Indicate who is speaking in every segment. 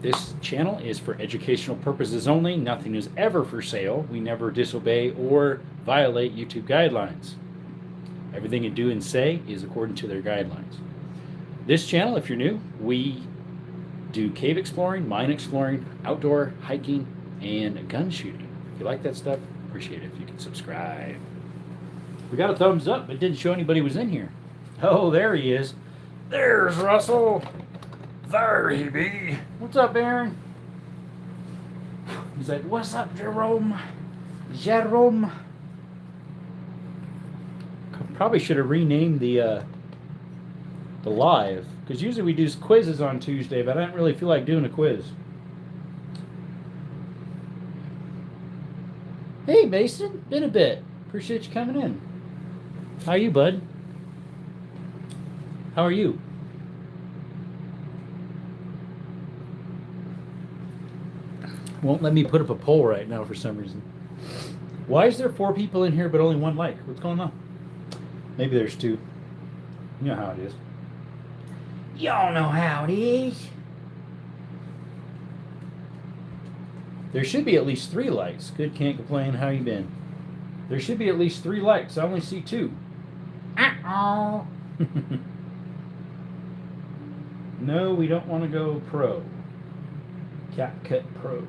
Speaker 1: This channel is for educational purposes only. Nothing is ever for sale. We never disobey or violate YouTube guidelines. Everything you do and say is according to their guidelines. This channel, if you're new, we do cave exploring, mine exploring, outdoor hiking, and gun shooting. If you like that stuff, appreciate it if you can subscribe. We got a thumbs up, but didn't show anybody was in here. Oh, there he is. There's Russell. There he be. What's up, Aaron? He's like, what's up, Jerome? Jerome. Probably should have renamed the live, because usually we do quizzes on Tuesday, but I didn't really feel like doing a quiz. Hey, Mason. Been a bit. Appreciate you coming in. How are you, bud? How are you? Won't let me put up a poll right now for some reason. Why is there 4 people in here but only 1 like? What's going on? Maybe there's 2. You know how it is. Y'all know how it is. There should be at least 3 likes. Good, can't complain. How you been? There should be at least 3 likes. I only see 2. Uh-oh. No, we don't want to go pro. CapCut Pro.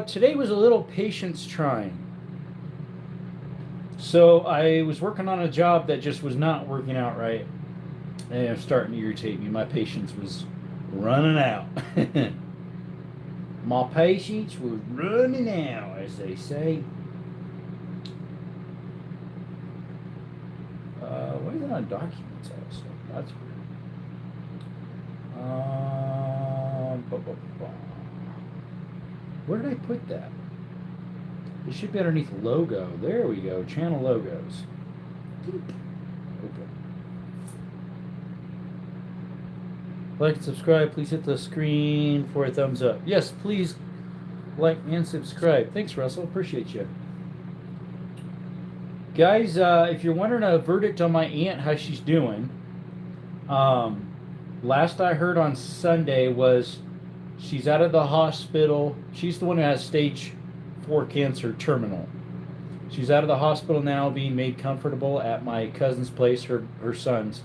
Speaker 1: Today was a little patience trying. So I was working on a job that just was not working out right. And it was starting to irritate me. My patience was running out. My patience was running out, as they say. Why is it on documents also? That's weird. Where did I put that? It should be underneath logo. There we go. Channel logos. Open. Like and subscribe. Please hit the screen for a thumbs up. Yes, please like and subscribe. Thanks, Russell. Appreciate you. Guys, if you're wondering a verdict on my aunt, how she's doing, last I heard on Sunday was she's out of the hospital. She's the one who has stage 4 cancer, terminal. She's out of the hospital now, being made comfortable at my cousin's place, her son's.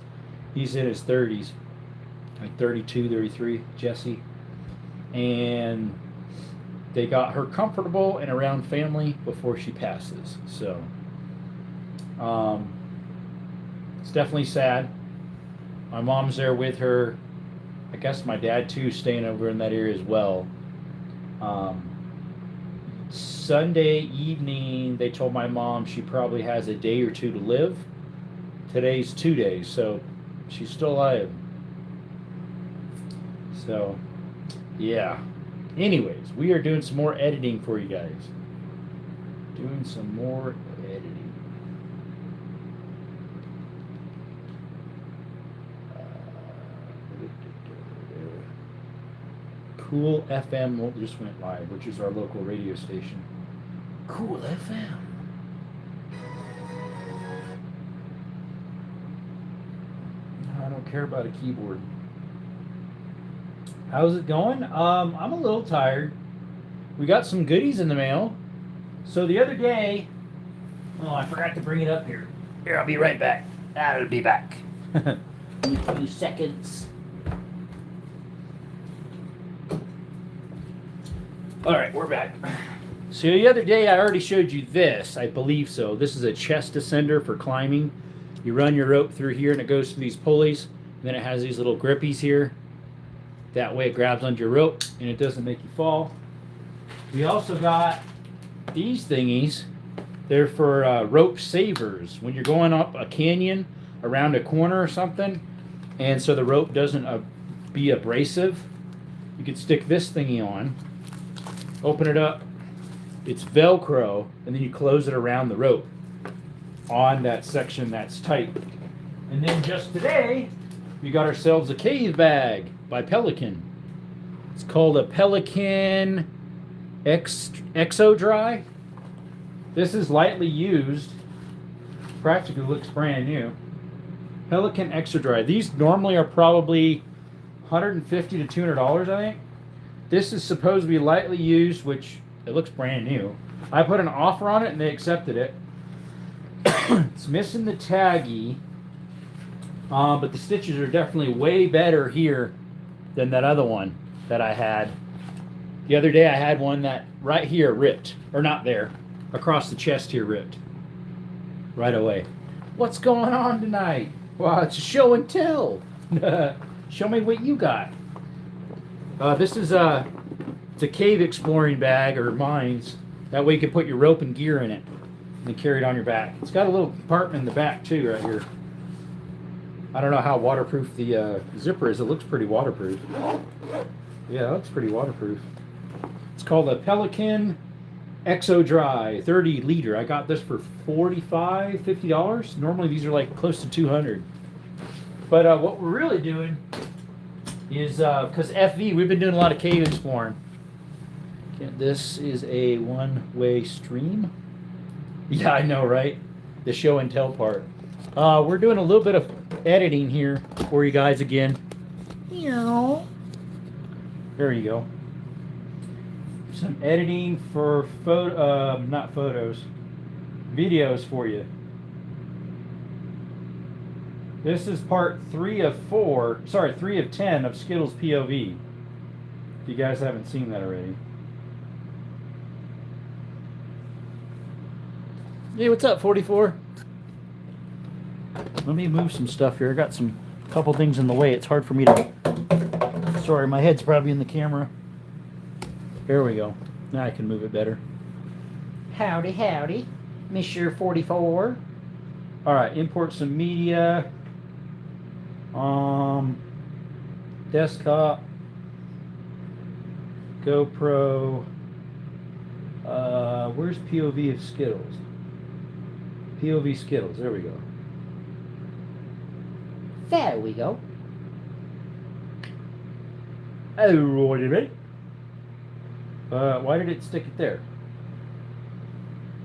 Speaker 1: He's in his 30s, like 32, 33, Jesse. And they got her comfortable and around family before she passes. So, it's definitely sad. My mom's there with her. I guess my dad too, staying over in that area as well. Sunday evening, they told my mom she probably has a day or 2 to live. Today's 2 days, so she's still alive. So, yeah. Anyways, we are doing some more editing for you guys. Doing some more editing. Cool FM just went live, which is our local radio station. Cool FM. I don't care about a keyboard. How's it going? I'm a little tired. We got some goodies in the mail. So the other day, oh, I forgot to bring it up here. Here, I'll be right back. I'll be back. In a few seconds. All right, we're back. So the other day I already showed you this, I believe so. This is a chest descender for climbing. You run your rope through here and it goes through these pulleys. And then it has these little grippies here. That way it grabs onto your rope and it doesn't make you fall. We also got these thingies. They're for rope savers. When you're going up a canyon around a corner or something, and so the rope doesn't be abrasive, you could stick this thingy on. Open it up, it's Velcro, and then you close it around the rope on that section that's tight. And then just today, we got ourselves a cave bag by Pelican. It's called a Pelican Exo Dry. This is lightly used, practically looks brand new. Pelican Exo Dry. These normally are probably $150 to $200, I think. This is supposed to be lightly used, which it looks brand new. I put an offer on it and they accepted it. It's missing the taggy, but the stitches are definitely way better here than that other one that I had. The other day I had one that right here ripped, or not there, across the chest here ripped. Right away. What's going on tonight? Well, it's a show and tell. Show me what you got. This is it's a cave exploring bag or mines. That way you can put your rope and gear in it and carry it on your back. It's got a little compartment in the back too, right here. I don't know how waterproof the zipper is. It looks pretty waterproof. Yeah, it looks pretty waterproof. It's called a Pelican Exo Dry 30 liter. I got this for $45, $50. Normally these are like close to $200. But what we're really doing is, because FV, we've been doing a lot of cave exploring. This is a one-way stream. Yeah, I know, right? The show and tell part. We're doing a little bit of editing here for you guys again. There you go. Some editing for not photos, videos for you. This is part 3 of 10 of Skittles POV. If you guys haven't seen that already. Hey, what's up, 44? Let me move some stuff here. I got some couple things in the way. It's hard for me to... Sorry, my head's probably in the camera. There we go. Now I can move it better. Howdy, howdy, Monsieur 44. All right, import some media. Desktop. GoPro. Where's POV of Skittles? POV Skittles. There we go. There we go. Alrighty, ready? Why did it stick it there?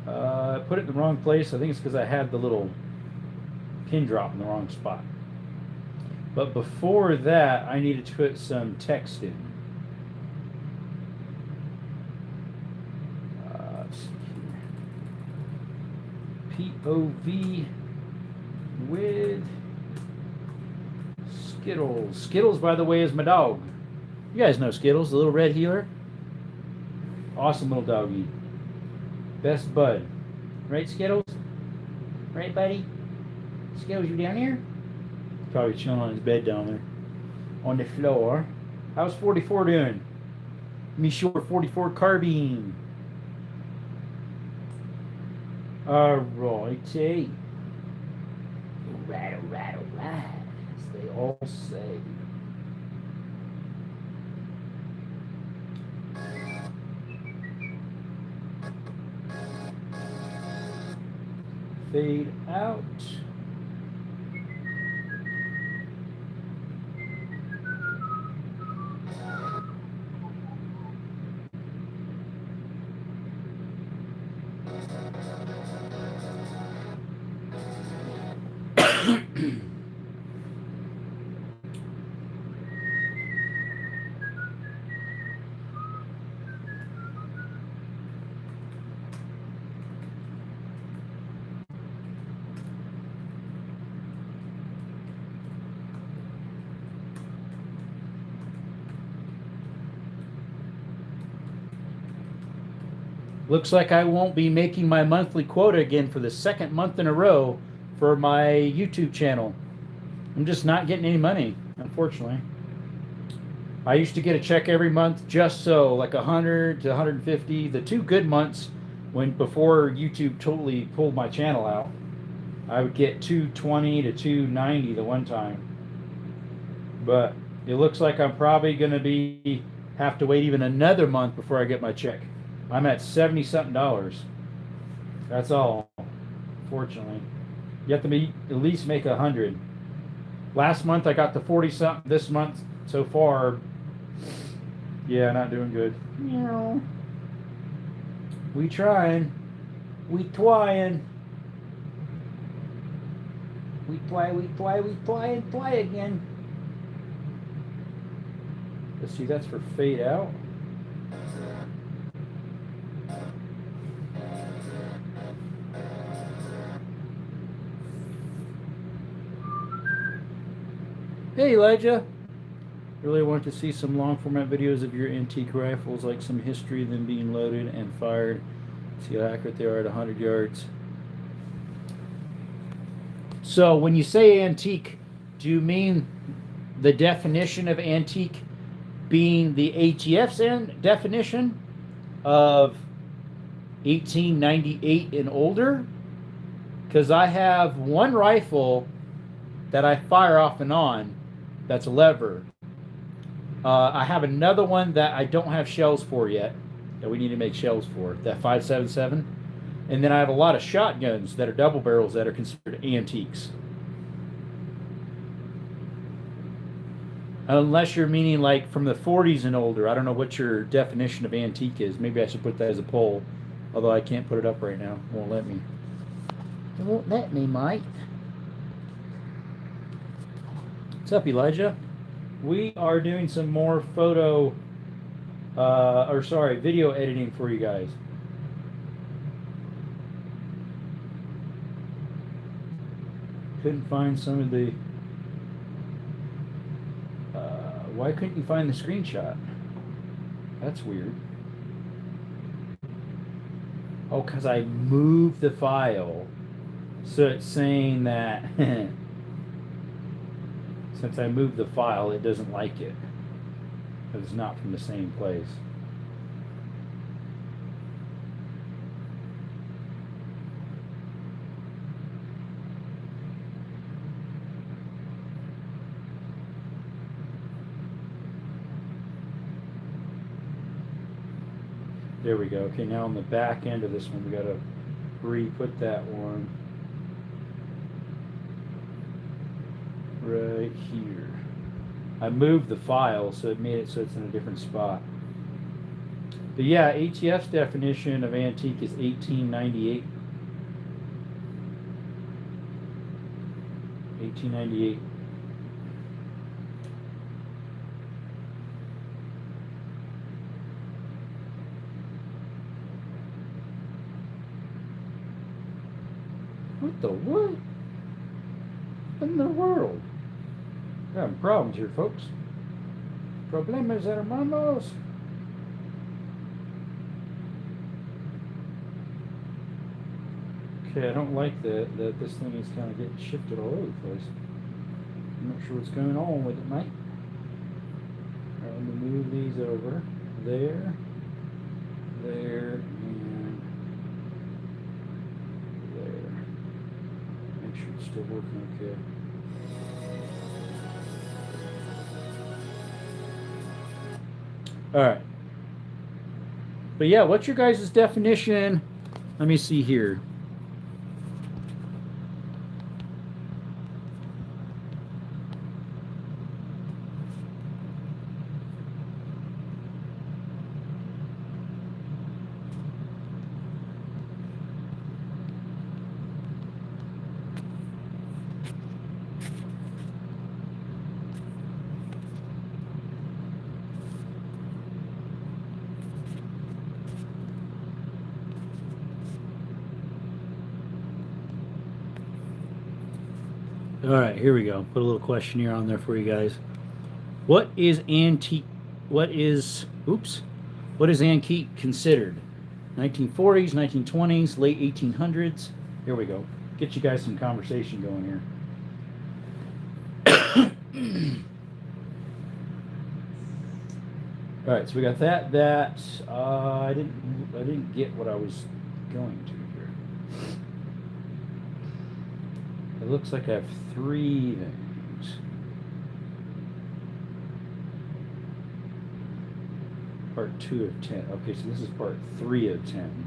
Speaker 1: I put it in the wrong place. I think it's because I had the little pin drop in the wrong spot. But before that, I needed to put some text in. Let's see here. POV with Skittles. Skittles, by the way, is my dog. You guys know Skittles, the little red healer. Awesome little doggy. Best bud. Right, Skittles? Right, buddy? Skittles, you down here? Probably chilling on his bed down there. On the floor. How's 44 doing? Me sure 44 carbine. Alrighty. Alright, alright, alright. As they all say. Fade out. Looks like I won't be making my monthly quota again for the second month in a row for my YouTube channel. I'm just not getting any money, unfortunately. I used to get a check every month just so, like 100 to 150. The 2 good months before YouTube totally pulled my channel out, I would get 220 to 290 the one time. But it looks like I'm probably going to have to wait even another month before I get my check. I'm at $70-something. That's all, fortunately. You have to at least make 100. Last month I got the 40-something. This month so far, yeah, not doing good. Meow. We trying. We trying. We try again. Let's see, that's for fade out. Hey Elijah, really want to see some long format videos of your antique rifles, like some history of them being loaded and fired. See how accurate they are at 100 yards. So when you say antique, do you mean the definition of antique being the ATF's definition of 1898 and older? Because I have one rifle that I fire off and on that's a lever. I have another one that I don't have shells for yet, that we need to make shells for, that 5.77. And then I have a lot of shotguns that are double barrels that are considered antiques. Unless you're meaning like from the 40s and older. I don't know what your definition of antique is. Maybe I should put that as a poll. Although I can't put it up right now. It won't let me. It won't let me, Mike. What's up, Elijah? We are doing some more video editing for you guys. Couldn't find some of the... why couldn't you find the screenshot? That's weird. Oh, because I moved the file. So it's saying that since I moved the file, it doesn't like it. Because it's not from the same place. There we go. Okay, now on the back end of this one, we got to re-put that one right here. I moved the file, so it made it so it's in a different spot. But yeah, ATF's definition of antique is 1898. 1898. What the what? What in the world? We're having problems here, folks. Problemas, hermanos. Okay, I don't like that this thing is kind of getting shifted all over the place. I'm not sure what's going on with it, mate. Alright, let me move these over. There, and there. Make sure it's still working okay. All right. But yeah, what's your guys' definition? Let me see here. All right, here we go. Put a little questionnaire on there for you guys. What is antique? What is antique considered? 1940s, 1920s, late 1800s. Here we go. Get you guys some conversation going here. All right, so we got that. I didn't get what I was going to here. It looks like I have 3 things. Part 2 of 10. Okay, so this is part 3 of 10.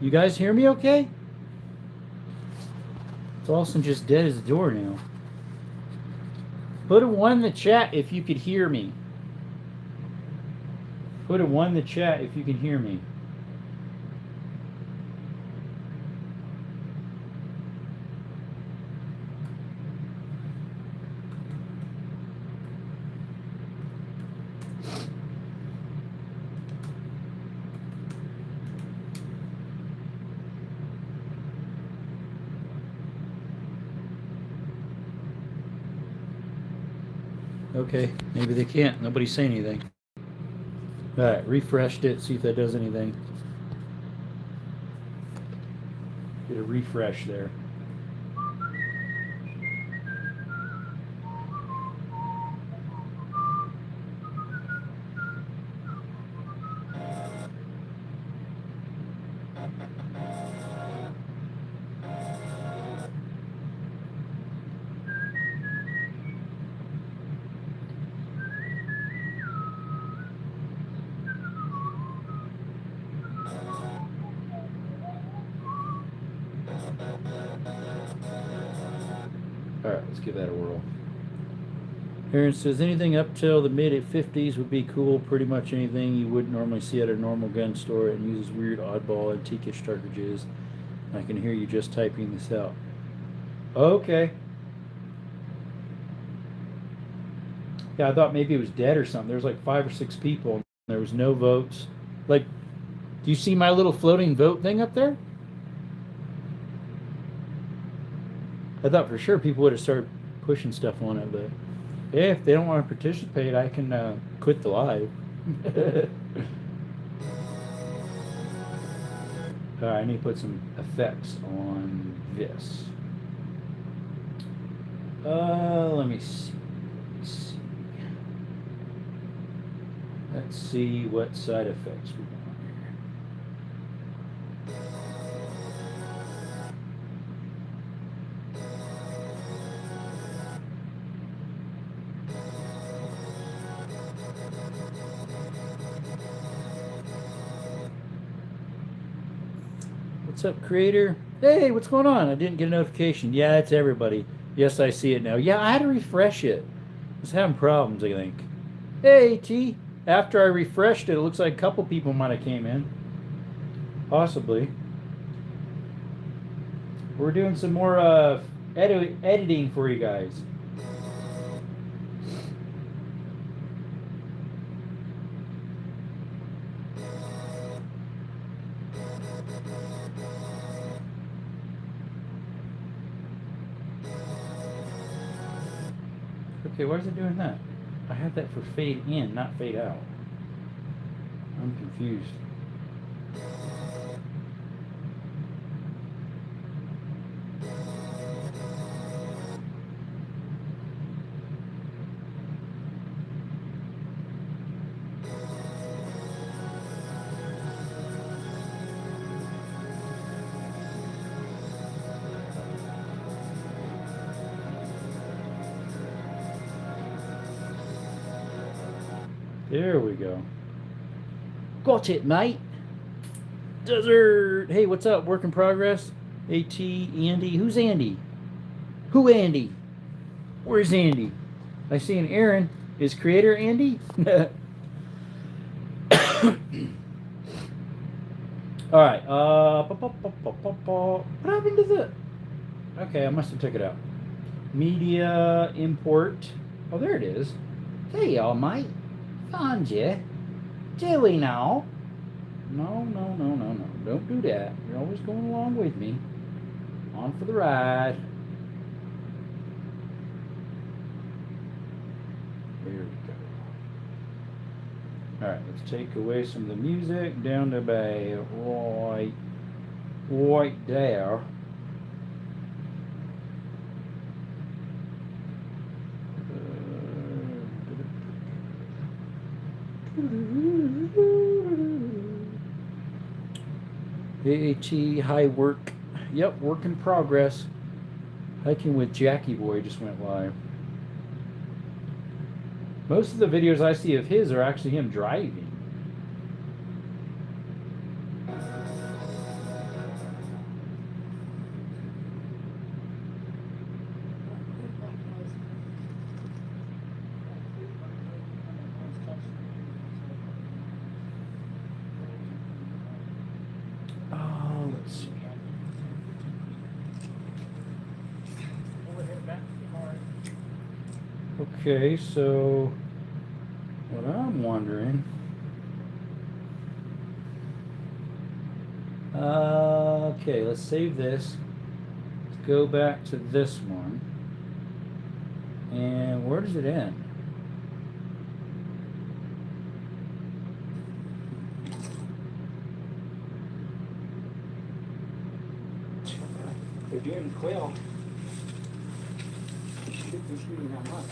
Speaker 1: You guys hear me okay? It's also just dead as a door now. Put a 1 in the chat if you could hear me. Put a 1 in the chat if you can hear me. Okay, maybe they can't. Nobody's saying anything. All right, refreshed it. See if that does anything. Get a refresh there. All right, let's give that a whirl. Aaron says anything up till the mid 50s would be cool. Pretty much anything you wouldn't normally see at a normal gun store, and uses weird oddball antique-ish cartridges. I can hear you just typing this out. Okay. Yeah, I thought maybe it was dead or something. There was like 5 or 6 people, and there was no votes. Like, do you see my little floating vote thing up there? I thought for sure people would have started pushing stuff on it, but yeah, if they don't want to participate, I can quit the live. All right, I need to put some effects on this. Let me see. Let's see what side effects we want What's up, creator? Hey, what's going on? I didn't get a notification. Yeah, it's everybody. Yes, I see it now. Yeah, I had to refresh it. I was having problems, I think. Hey, T. After I refreshed it, it looks like a couple people might have came in. Possibly. We're doing some more editing for you guys. Okay, why is it doing that? I had that for fade in, not fade out. I'm confused. There we go. Got it, mate. Desert. Hey, what's up? Work in progress. AT, Andy. Who's Andy? Who Andy? Where's Andy? I see an Aaron. Is creator Andy? All right. What happened to the? Okay, I must have took it out. Media import. Oh, there it is. There you are, mate. Found you. Do we now? No. Don't do that. You're always going along with me. On for the ride. There we go. Alright, let's take away some of the music down to about right there. AAT, high work. Yep, work in progress. Hiking with Jackie Boy just went live. Most of the videos I see of his are actually him driving. Okay, so what I'm wondering, okay, let's save this. Let's go back to this one. And where does it end?
Speaker 2: they're doing quail. They're shooting that much.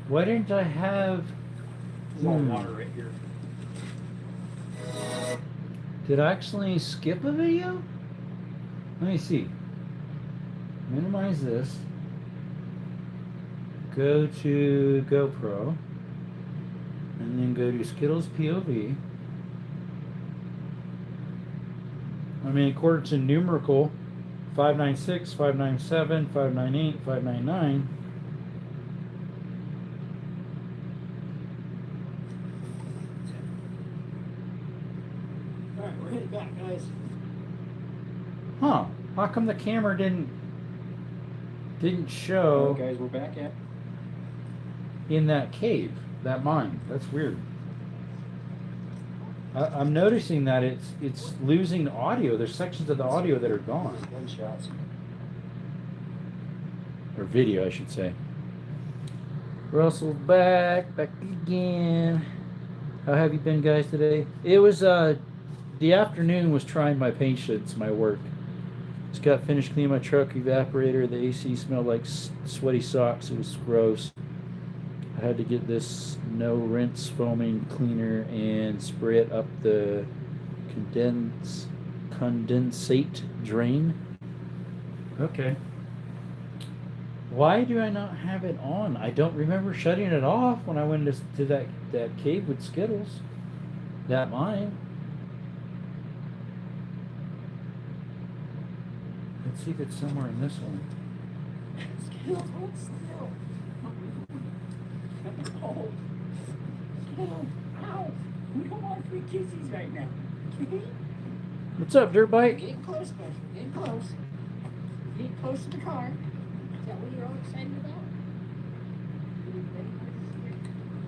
Speaker 1: Why didn't I have...
Speaker 2: There's all water right here.
Speaker 1: Did I actually skip a video? Let me see. Minimize this. Go to GoPro. And then go to Skittles POV. I mean, according to numerical, 596, 597, 598, 599.
Speaker 2: Alright, we're headed back, guys.
Speaker 1: Huh. How come the camera didn't show
Speaker 2: Alright, guys, we're back at
Speaker 1: in that cave, that mine? That's weird. I'm noticing that it's losing audio. There's sections of the audio that are gone.
Speaker 2: gunshots.
Speaker 1: Or video, I should say. Russell's back again. How have you been, guys, today? It was the afternoon was trying my patience, my work. Just got finished cleaning my truck evaporator. The AC smelled like sweaty socks. It was gross. I had to get this no rinse foaming cleaner and spray it up the condensate drain. Okay. Why do I not have it on? I don't remember shutting it off when I went to that cave with Skittles. That mine. Let's see if it's somewhere in this one.
Speaker 2: Skittles, hold still. Hold. Skittles, ow. We don't want free kissies right now. Okay?
Speaker 1: What's up, dirt bike?
Speaker 2: Getting close, guys. Getting close. Getting close to the car. Is that what you're all excited about?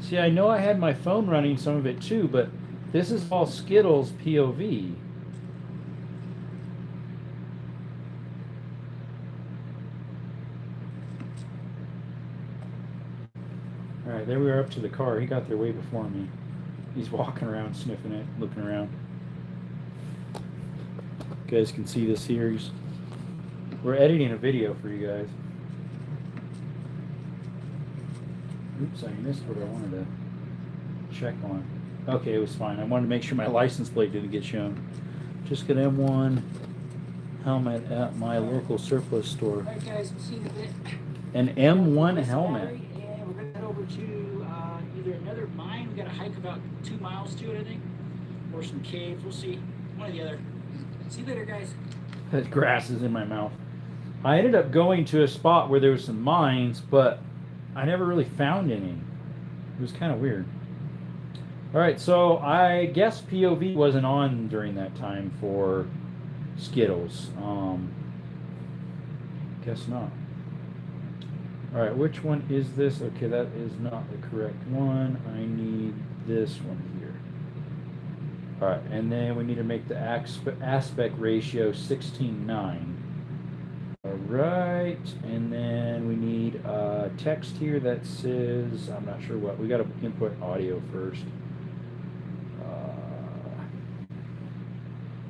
Speaker 1: See, I know I had my phone running some of it too, but this is all Skittles POV. All right, there we are up to the car. He got there way before me. He's walking around, sniffing it, looking around. You guys can see the series. We're editing a video for you guys. Oops, I missed what I wanted to check on. Okay, it was fine. I wanted to make sure my license plate didn't get shown. Just got M1 helmet at my local surplus store.
Speaker 2: All right, guys, we'll see you in a bit.
Speaker 1: An M1 helmet.
Speaker 2: And we're going to head over to either another mine. We got to hike about 2 miles to it, I think. Or some caves. We'll see. One or the other. See you later, guys.
Speaker 1: That grass is in my mouth. I ended up going to a spot where there was some mines, but I never really found any. It was kind of weird. All right, so I guess POV wasn't on during that time for Skittles. Guess not. All right, which one is this? Okay, that is not the correct one. I need this one here. All right, and then we need to make the aspect ratio 16:9. All right, and then we need text here that says, I'm not sure what. We got to input audio first.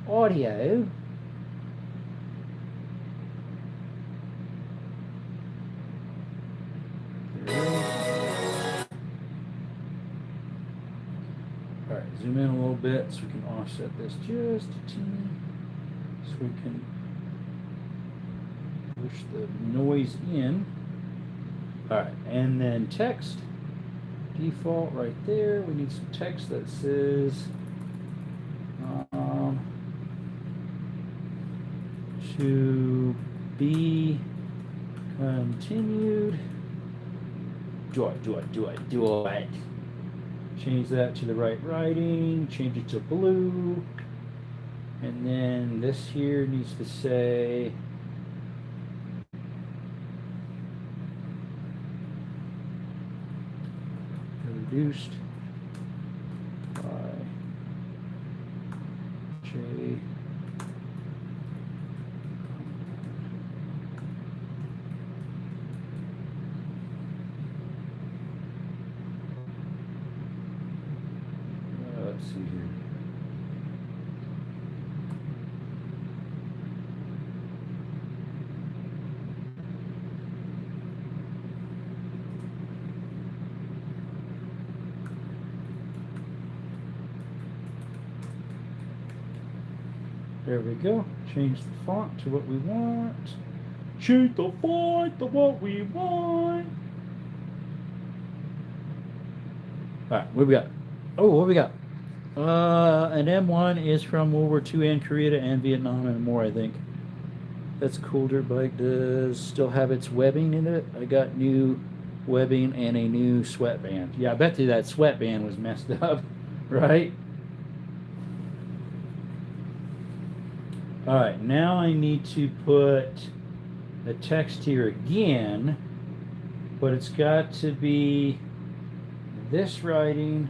Speaker 1: Audio. All right, zoom in a little bit so we can offset this just a teeny, so we can push the noise in. All right, and then text, default right there. We need some text that says to be continued. Do it. Change that to the right writing, change it to blue. And then this here needs to say reduced by J. Let's see here. There we go. Change the font to what we want. Change the font to what we want. Alright, what we got? Oh, what we got? An M1 is from World War II and Korea and Vietnam and more, I think. That's a cool dirt bike. Does still have its webbing in it. I got new webbing and a new sweatband. Yeah, I bet you that sweatband was messed up, right? Alright, now I need to put the text here again, but it's got to be this writing.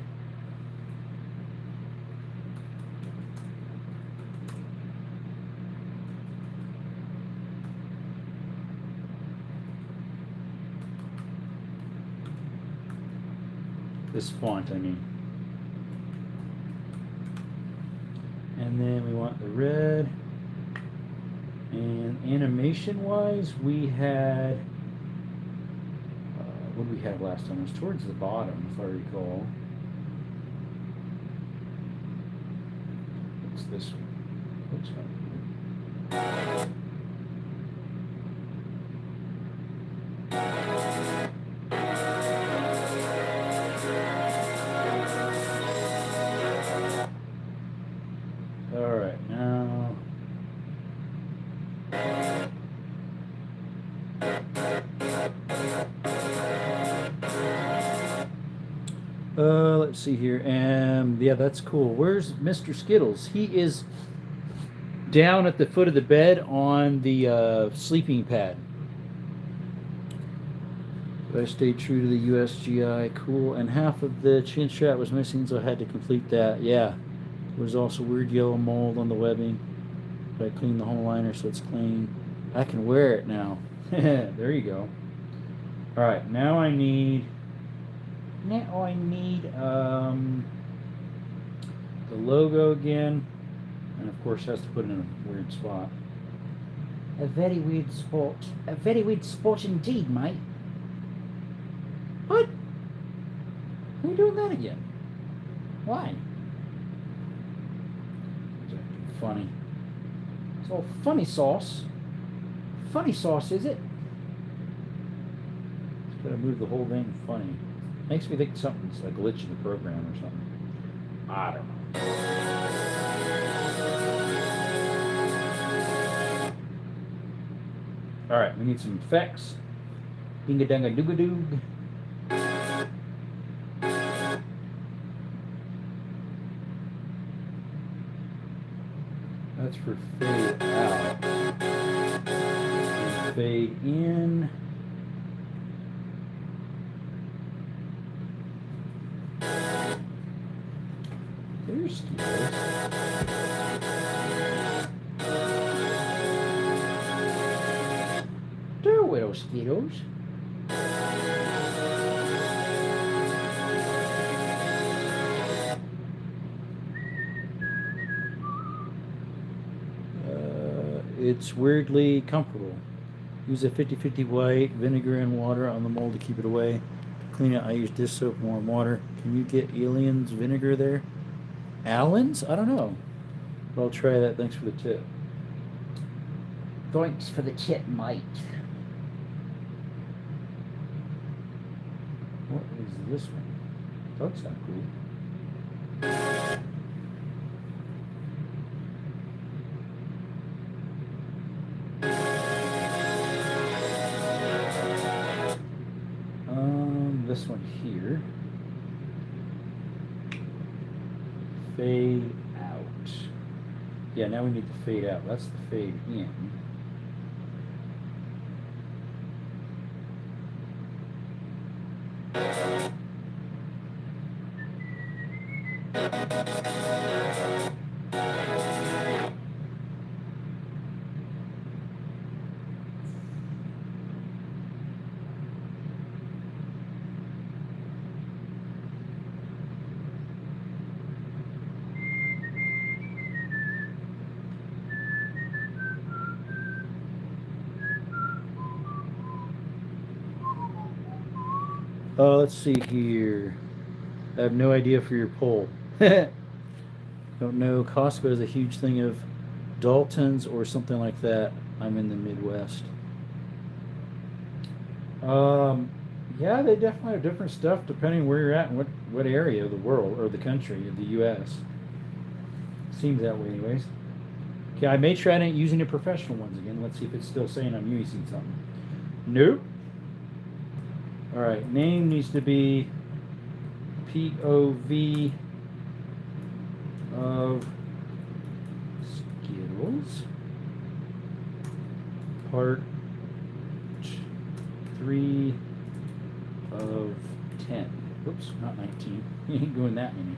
Speaker 1: This font, I mean. And then we want the red. And animation-wise, we had... what did we have last time? It was towards the bottom, if I recall. What's this one? What's that? Alright, now... let's see here. Yeah, that's cool. Where's Mr. Skittles? He is down at the foot of the bed on the sleeping pad. I stayed true to the USGI. Cool. And half of the chin strap was missing, so I had to complete that. Yeah. There was also weird yellow mold on the webbing. But I cleaned the whole liner so it's clean. I can wear it now. There you go. Alright, now I need the logo again, and of course has to put it in a weird spot. A very weird spot. A very weird spot indeed, mate. What? Why are you doing that again? Why? It's funny. It's all funny sauce. Funny sauce, is it? Just gotta move the whole thing funny. Makes me think something's a glitch in the program or something. I don't know. Alright, we need some effects. Dinga danga dooga doog. That's for fade out. And fade in. There's Skittles. There are little Skittles. It's weirdly comfortable. Use a 50-50 white, vinegar and water on the mold to keep it away. To clean it, I use dish soap and warm water. Can you get Alien's vinegar there? Allen's? I don't know. But I'll try that. Thanks for the tip. Thanks for the tip, mate. What is this one? That's not cool. This one here. Fade out. Yeah, now we need the fade out. That's the fade in. Let's see here. I have no idea for your poll. Don't know. Costco has a huge thing of Daltons or something like that. I'm in the Midwest. Yeah, they definitely have different stuff depending where you're at and what area of the world or the country of the U.S. Seems that way, anyways. Okay, I made sure I didn't use any professional ones again. Let's see if it's still saying I'm using something. Nope. All right, name needs to be POV of Skittles. Part 3 of 10. Oops, not 19. You ain't going that many.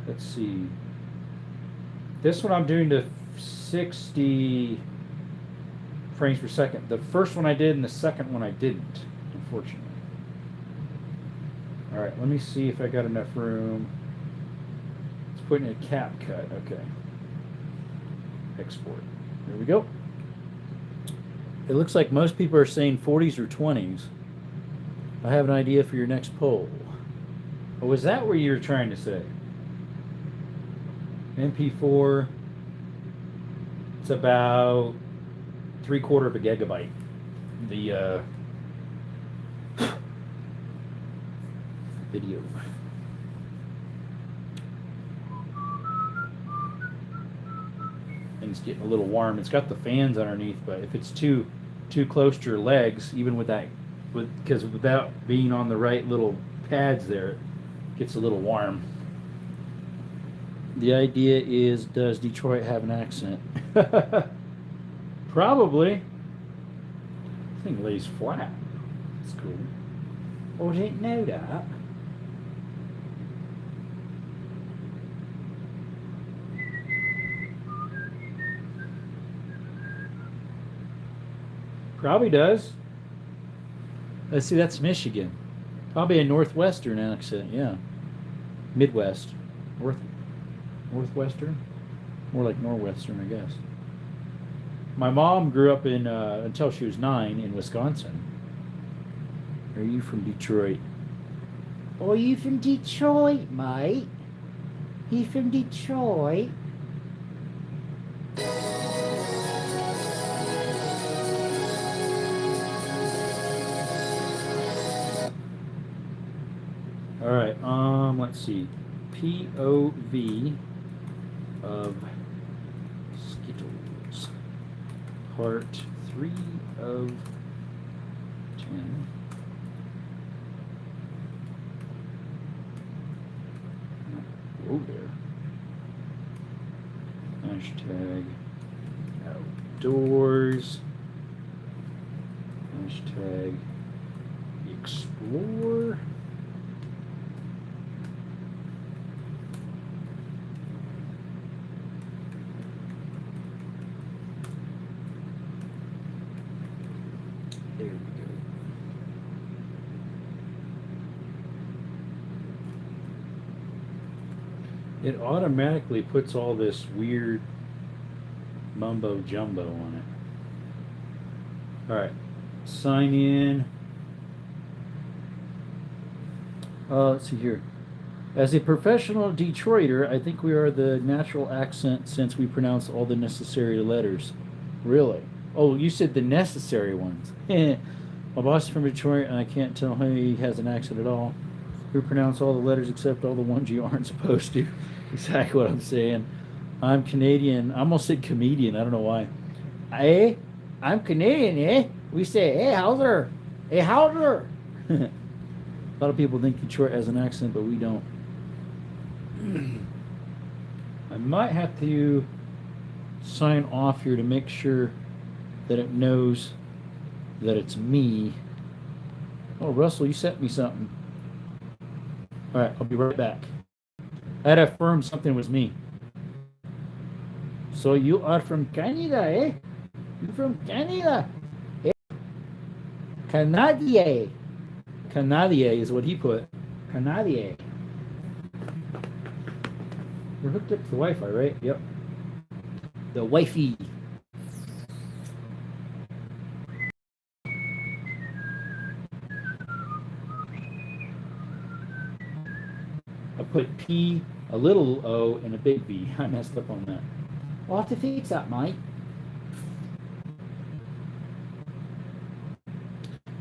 Speaker 1: Let's see. This one I'm doing to 60 frames per second. The first one I did and the second one I didn't, unfortunately. All right, let me see if I got enough room. Let's put in a cap cut. Okay. Export. There we go. It looks like most people are saying 40s or 20s. I have an idea for your next poll. Oh, was that what you were trying to say? MP4. It's about 3/4 of a gigabyte. The video. Things getting a little warm. It's got the fans underneath, but if it's too close to your legs, even with that, because without being on the right little pads there, it gets a little warm. The idea is, does Detroit have an accent? Probably. This thing lays flat. That's cool. Oh, I didn't know that. Probably does. Let's see, that's Michigan. Probably a Northwestern accent, yeah. Midwest. Northwestern? More like Northwestern, I guess. My mom grew up in, until she was 9, in Wisconsin. Are you from Detroit? Oh, you from Detroit, mate? You from Detroit? All right, let's see. POV of Skittles. Part 3 of 10. Whoa there. Hashtag outdoors. Hashtag explore. There we go. It automatically puts all this weird mumbo jumbo on it. All right, sign in. Let's see here. As a professional Detroiter, I think we are the natural accent since we pronounce all the necessary letters. Really? Oh, you said the necessary ones. My boss is from Detroit, and I can't tell how he has an accent at all. We pronounce all the letters except all the ones you aren't supposed to. Exactly what I'm saying. I'm Canadian. I almost said comedian. I don't know why. Hey, I'm Canadian, eh? We say, hey, how's Hey, how's A lot of people think Detroit has an accent, but we don't. I might have to sign off here to make sure that it knows that it's me. Oh, Russell, you sent me something. All right, I'll be right back. I had to affirm something was me. So you are from Canada, eh? You from Canada? Eh? Canadier. Canadier is what he put. Canadier. We're hooked up to the Wi-Fi, right? Yep. The Wi-Fi. I put P A little O and a big V. I messed up on that. I'll have to fix that, mate.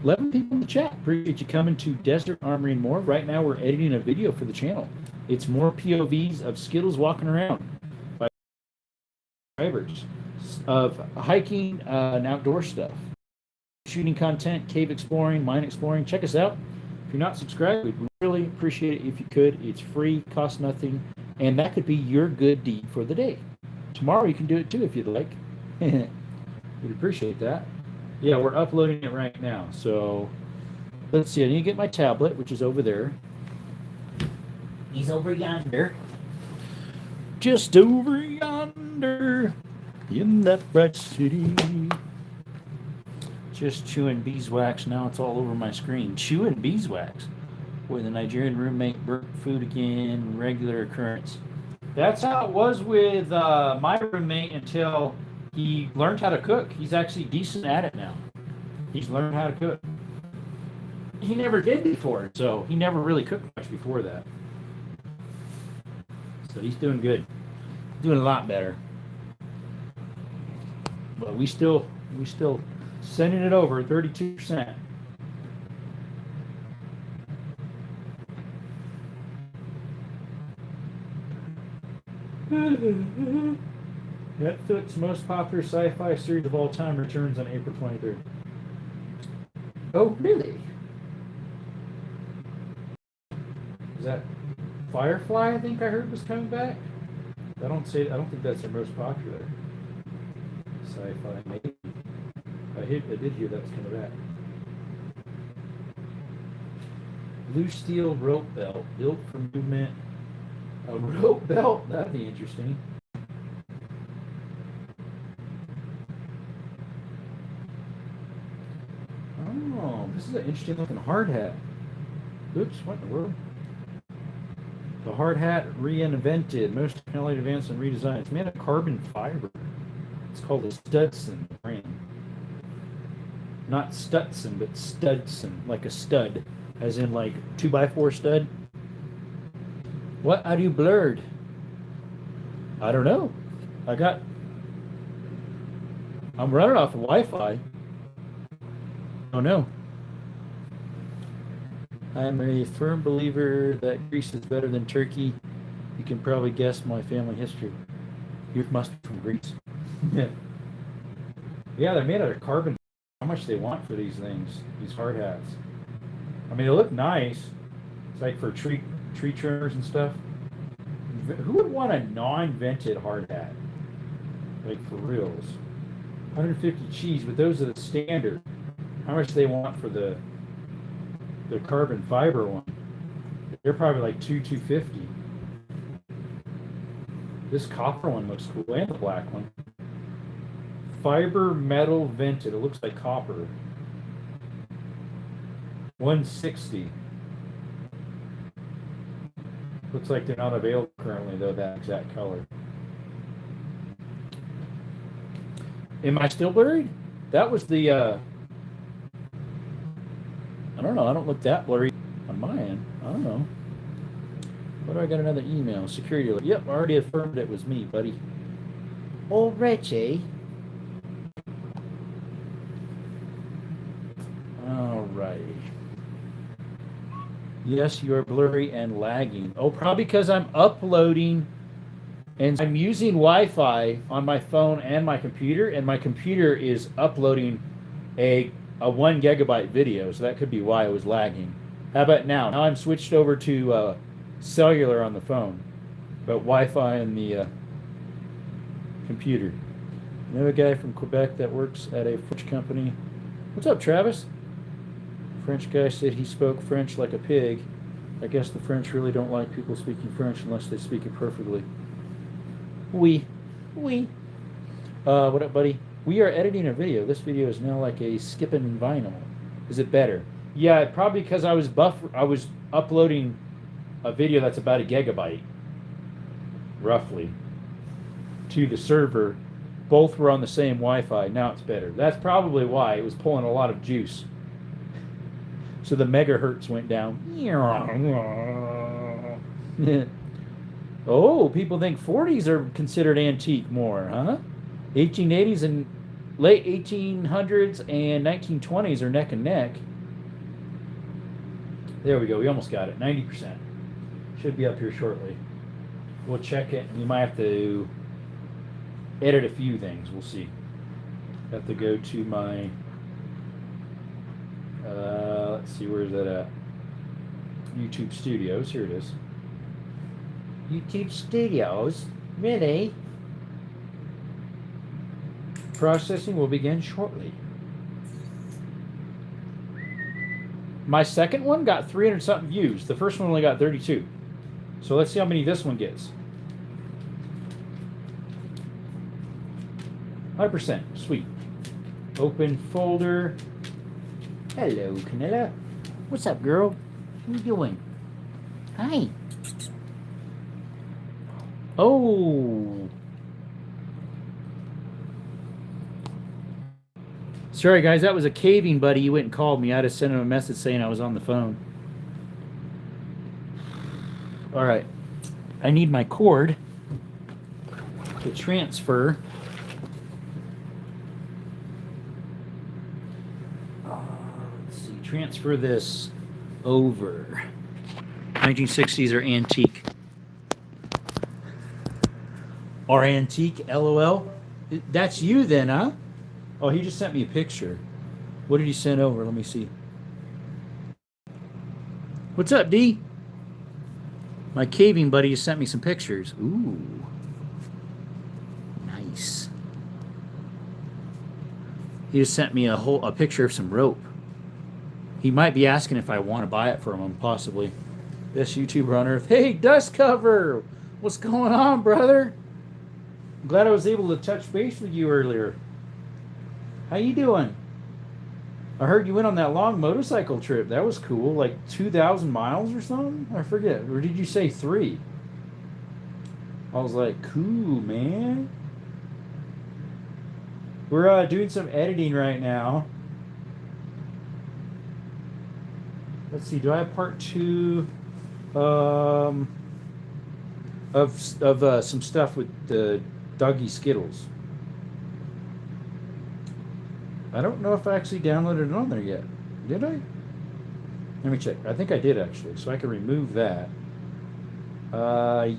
Speaker 1: 11 people in the chat. Appreciate you coming to Desert Armory and More. Right now, we're editing a video for the channel. It's more POVs of Skittles walking around by drivers, of hiking and outdoor stuff, shooting content, cave exploring, mine exploring. Check us out. If you're not subscribed, we'd really appreciate it if you could. It's free, costs nothing, and that could be your good deed for the day. Tomorrow you can do it too if you'd like. We'd appreciate that. Yeah, we're uploading it right now. So let's see. I need to get my tablet, which is over there. He's over yonder. Just over yonder in that bright city. Just chewing beeswax. Now it's all over my screen. Chewing beeswax. Boy, the Nigerian roommate burnt food again. Regular occurrence. That's how it was with my roommate until he learned how to cook. He's actually decent at it now. He's learned how to cook. He never did before, so he never really cooked much before that. So he's doing good. Doing a lot better. But we still sending it over 32%. Netflix most popular sci-fi series of all time returns on April 23rd. Oh, really? Is that Firefly? I think I heard was coming back. I don't think that's their most popular sci-fi. Maybe I did hear that's coming back. Blue steel rope belt built for movement. A rope belt? That'd be interesting. Oh, this is an interesting looking hard hat. Oops, what in the world? The hard hat reinvented, most technology advanced and redesigned. It's made of carbon fiber. It's called a Studson brand. Not Stutson, but Studson, like a stud, as in like 2x4 stud. What are you blurred? I don't know. I'm running off of Wi-Fi. Oh no. I'm a firm believer that Greece is better than Turkey. You can probably guess my family history. You must be from Greece. Yeah, they're made out of carbon. How much they want for these things, these hard hats? I mean, they look nice. It's like for tree trimmers and stuff. Who would want a non-vented hard hat? Like for reals. 150 cheese, but those are the standard. How much they want for the carbon fiber one? They're probably like $250. This copper one looks cool, and the black one. Fiber metal vented. It looks like copper. $160. Looks like they're not available currently, though, that exact color. Am I still blurry? That was the, I don't know. I don't look that blurry on my end. I don't know. What do I got? Another email. Security alert. Yep, I already affirmed it was me, buddy. Oh, Reggie. All right. Yes, you are blurry and lagging. Oh, probably because I'm uploading and I'm using Wi-Fi on my phone and my computer, and my computer is uploading a 1 gigabyte video, so that could be why it was lagging. How about now? Now I'm switched over to cellular on the phone, but Wi-Fi in the computer. I know a guy from Quebec that works at a French company. What's up, Travis? French guy said he spoke French like a pig. I guess the French really don't like people speaking French unless they speak it perfectly. Oui. What up, buddy? We are editing a video. This video is now like a skipping vinyl. Is it better? Yeah, probably because I was uploading a video that's about 1 gigabyte, roughly, to the server. Both were on the same Wi-Fi. Now it's better. That's probably why it was pulling a lot of juice. So the megahertz went down. Oh, people think 40s are considered antique more, huh? 1880s and late 1800s and 1920s are neck and neck. There we go. We almost got it. 90%. Should be up here shortly. We'll check it. We might have to edit a few things. We'll see. Have to go to my. Let's see, where's that at? YouTube Studios. Here it is. YouTube Studios. Really? Processing will begin shortly. My second one got 300 something views. The first one only got 32. So let's see how many this one gets. 100%. Sweet. Open folder. Hello, Canella. What's up, girl? What are you doing? Hi. Oh. Sorry, guys. That was a caving buddy. You went and called me. I had to send him a message saying I was on the phone. All right. I need my cord to transfer. Let's see. Transfer this over. 1960s are antique. Or antique, LOL. That's you then, huh? Oh, he just sent me a picture. What did he send over? Let me see. What's up, D? My caving buddy has sent me some pictures. Ooh. Nice. He just sent me a picture of some rope. He might be asking if I want to buy it from him, possibly. Best YouTuber on earth. Hey, Dust Cover! What's going on, brother? I'm glad I was able to touch base with you earlier. How you doing? I heard you went on that long motorcycle trip. That was cool. Like 2,000 miles or something? I forget. Or did you say 3? I was like, cool, man. We're doing some editing right now. Let's see. Do I have part 2 of some stuff with the Doggy Skittles? I don't know if I actually downloaded it on there yet. Did I? Let me check. I think I did actually, so I can remove that.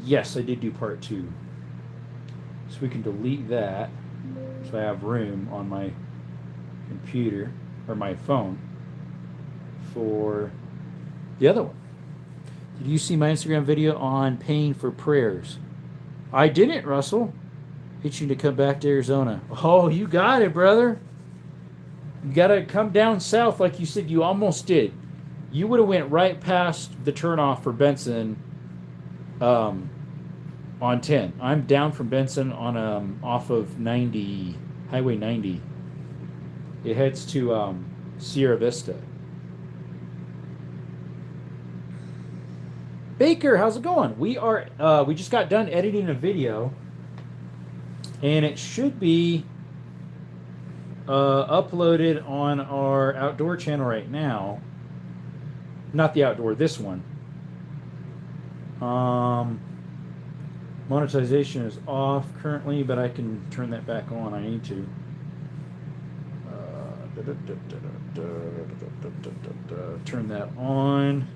Speaker 1: Yes, I did do part 2. So we can delete that. So I have room on my computer, or my phone, for the other one. Did you see my Instagram video on paying for prayers? I didn't, Russell. Itching to come back to Arizona. Oh, you got it, brother. You gotta come down south like you said you almost did. You would have went right past the turnoff for Benson on 10. I'm down from Benson on off of 90, Highway 90. It heads to Sierra Vista. Baker, how's it going? We just got done editing a video, and it should be uploaded on our outdoor channel right now. Not the outdoor, this one. Monetization is off currently, but I can turn that back on. I need to. Turn that on.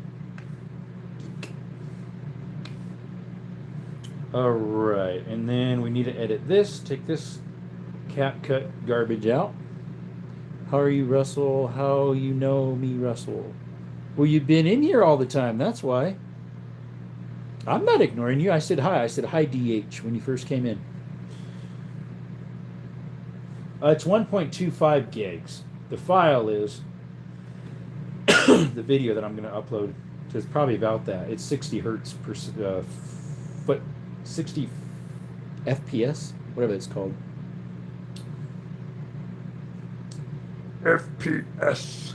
Speaker 1: All right, and then we need to edit this. Take this CapCut garbage out. How are you, Russell? How you know me, Russell? Well, you've been in here all the time. That's why. I'm not ignoring you. I said hi. I said hi, DH, when you first came in. It's 1.25 gigs. The file is the video that I'm going to upload. So it's probably about that. It's 60 hertz per foot, 60 FPS, whatever it's called. FPS.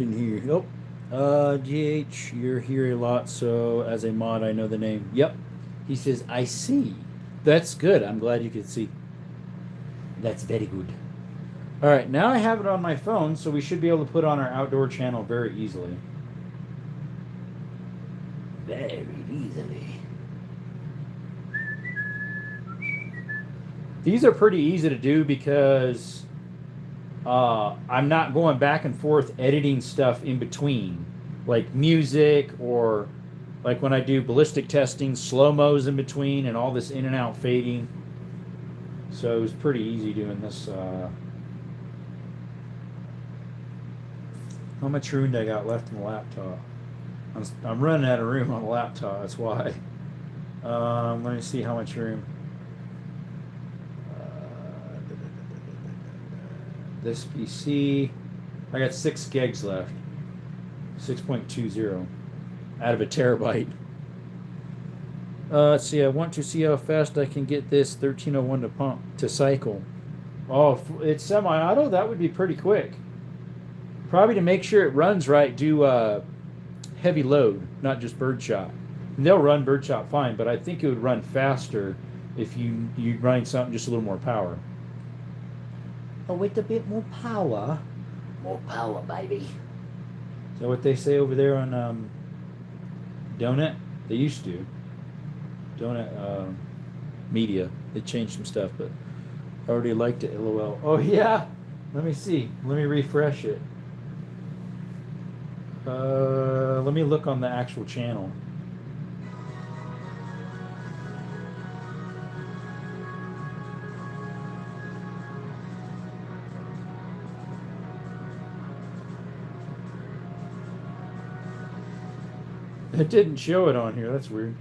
Speaker 1: in here. Oh, GH, you're here a lot, so as a mod, I know the name. Yep. He says, I see. That's good. I'm glad you could see. That's very good. All right, now I have it on my phone, so we should be able to put on our outdoor channel very easily. Very easily. These are pretty easy to do because I'm not going back and forth editing stuff in between, like music or like when I do ballistic testing, slow-mos in between and all this in and out fading. So it was pretty easy doing this. How much room do I got left in the laptop? I'm running out of room on the laptop, that's why. Let me see how much room. This PC, I got 6 gigs left. 6.20 out of a terabyte. Let's see, I want to see how fast I can get this 1301 to pump to cycle. Oh, if it's semi-auto, that would be pretty quick. Probably to make sure it runs right, do heavy load, not just birdshot. And they'll run birdshot fine, but I think it would run faster if you run something just a little more power. Oh, with a bit more power. More power, baby. Is that what they say over there on Donut? They used to. Donut Media. They changed some stuff, but I already liked it, LOL. Oh, yeah? Let me see. Let me refresh it. Let me look on the actual channel. It didn't show it on here. That's weird.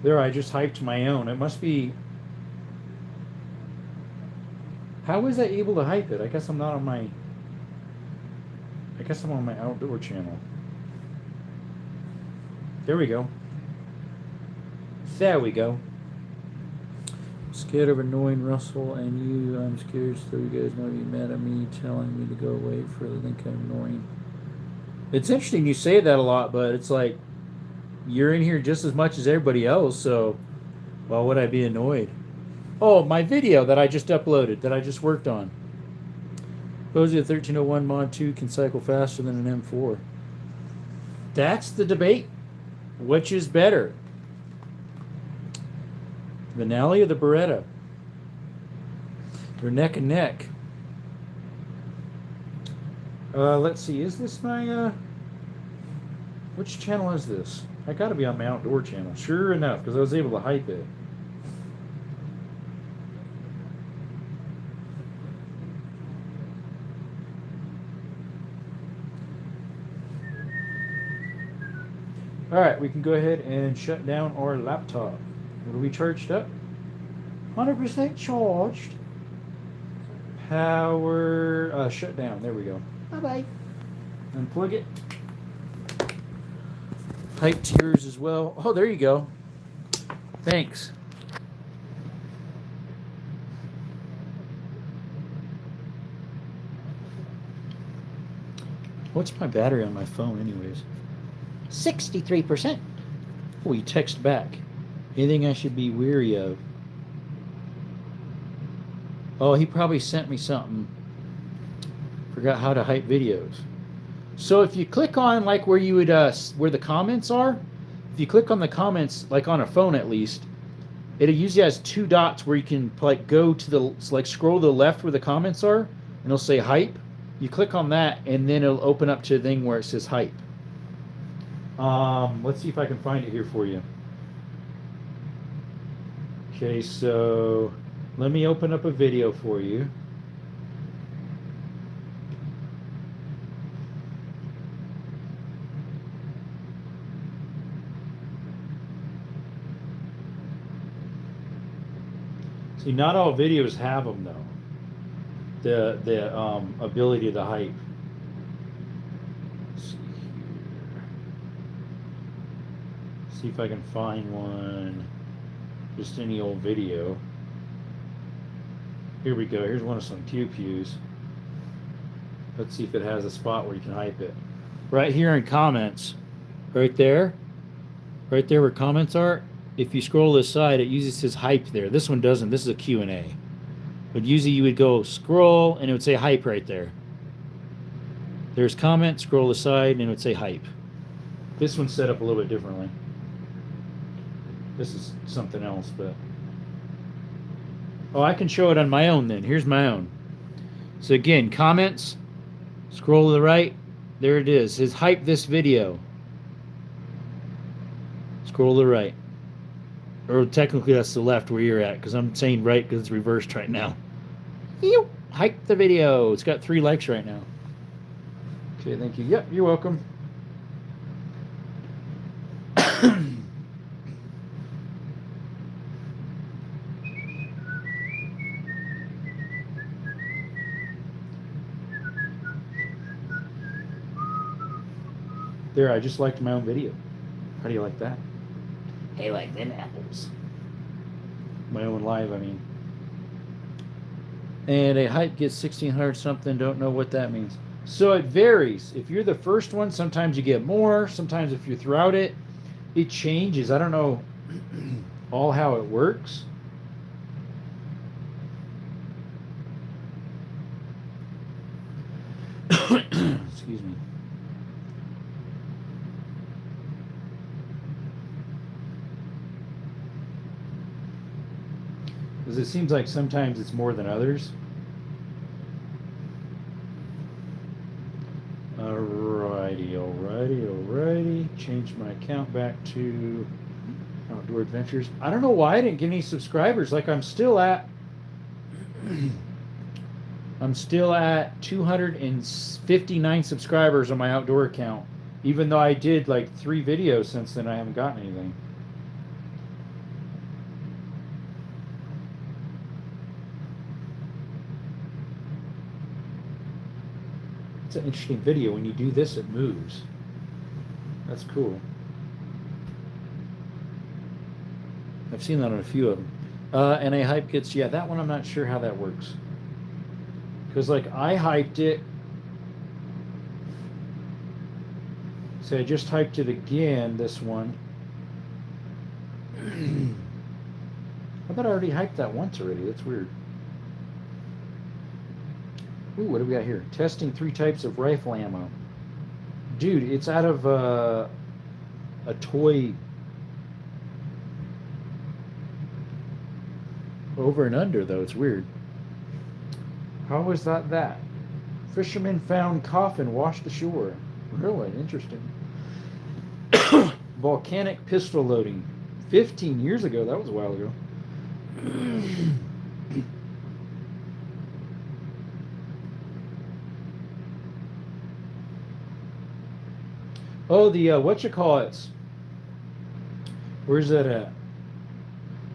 Speaker 1: There, I just hyped my own. It must be... How was I able to hype it? I guess I'm not on my... I guess I'm on my outdoor channel. There we go. There we go. Scared of annoying Russell and you. I'm scared so you guys might be mad at me telling me to go away for the think I'm annoying. It's interesting you say that a lot, but it's like you're in here just as much as everybody else, so why would I be annoyed? Oh, my video that I just uploaded, that I just worked on. Supposedly a 1301 Mod 2 can cycle faster than an M4. That's the debate. Which is better? The Benelli or the Beretta? They're neck and neck. Let's see. Is this my... Which channel is this? I gotta be on my outdoor channel. Sure enough, because I was able to hype it. Alright, we can go ahead and shut down our laptop. What are we charged up? 100% charged. Power... shut down. There we go. Bye-bye. Unplug it. Hype to yours as well. Oh, there you go. Thanks. What's my battery on my phone anyways? 63%. Oh, you text back. Anything I should be weary of? Oh, he probably sent me something. Forgot how to hype videos. So if you click on like where you would where the comments are, if you click on the comments, like on a phone at least, it usually has 2 dots where you can like go to the like scroll to the left where the comments are, and it'll say hype. You click on that, and then it'll open up to a thing where it says hype. Let's see if I can find it here for you. Okay, so let me open up a video for you. See, not all videos have them though. The ability to hype. Let's see here. See if I can find one. Just any old video. Here we go. Here's one of some pew pews. Let's see if it has a spot where you can hype it. Right here in comments, right there where comments are, if you scroll this side, it usually says hype there. This one doesn't. This is a Q&A. But usually you would go scroll and it would say hype right there. There's comment, scroll aside, and it would say hype. This one's set up a little bit differently. This is something else, but... Oh, I can show it on my own then. Here's my own. So again, comments, scroll to the right. There it is. It says hype this video. Scroll to the right. Or technically that's the left where you're at, because I'm saying right because it's reversed right now. Hype the video. It's got 3 likes right now. Okay, thank you. Yep, you're welcome. There, I just liked my own video. How do you like that? Hey, like them apples. My own live, I mean. And a hype gets 1,600 something. Don't know what that means. So it varies. If you're the first one, sometimes you get more. Sometimes if you're throughout it, it changes. I don't know all how it works. Excuse me. Because it seems like sometimes it's more than others. Alrighty. Changed my account back to Outdoor Adventures. I don't know why I didn't get any subscribers. Like I'm still at 259 subscribers on my outdoor account. Even though I did like 3 videos since then, I haven't gotten anything. It's an interesting video. When you do this, it moves. That's cool. I've seen that on a few of them. And a hype gets, yeah, that one I'm not sure how that works. Because like I hyped it. So I just hyped it again, this one. I thought I already hyped that once already. That's weird. Ooh, what do we got here? Testing 3 types of rifle ammo. Dude, it's out of a toy over and under, though. It's weird. How was that? Fishermen found coffin washed ashore. Really interesting. Volcanic pistol loading. 15 years ago. That was a while ago. Oh, the whatchamacallits. Where's that at?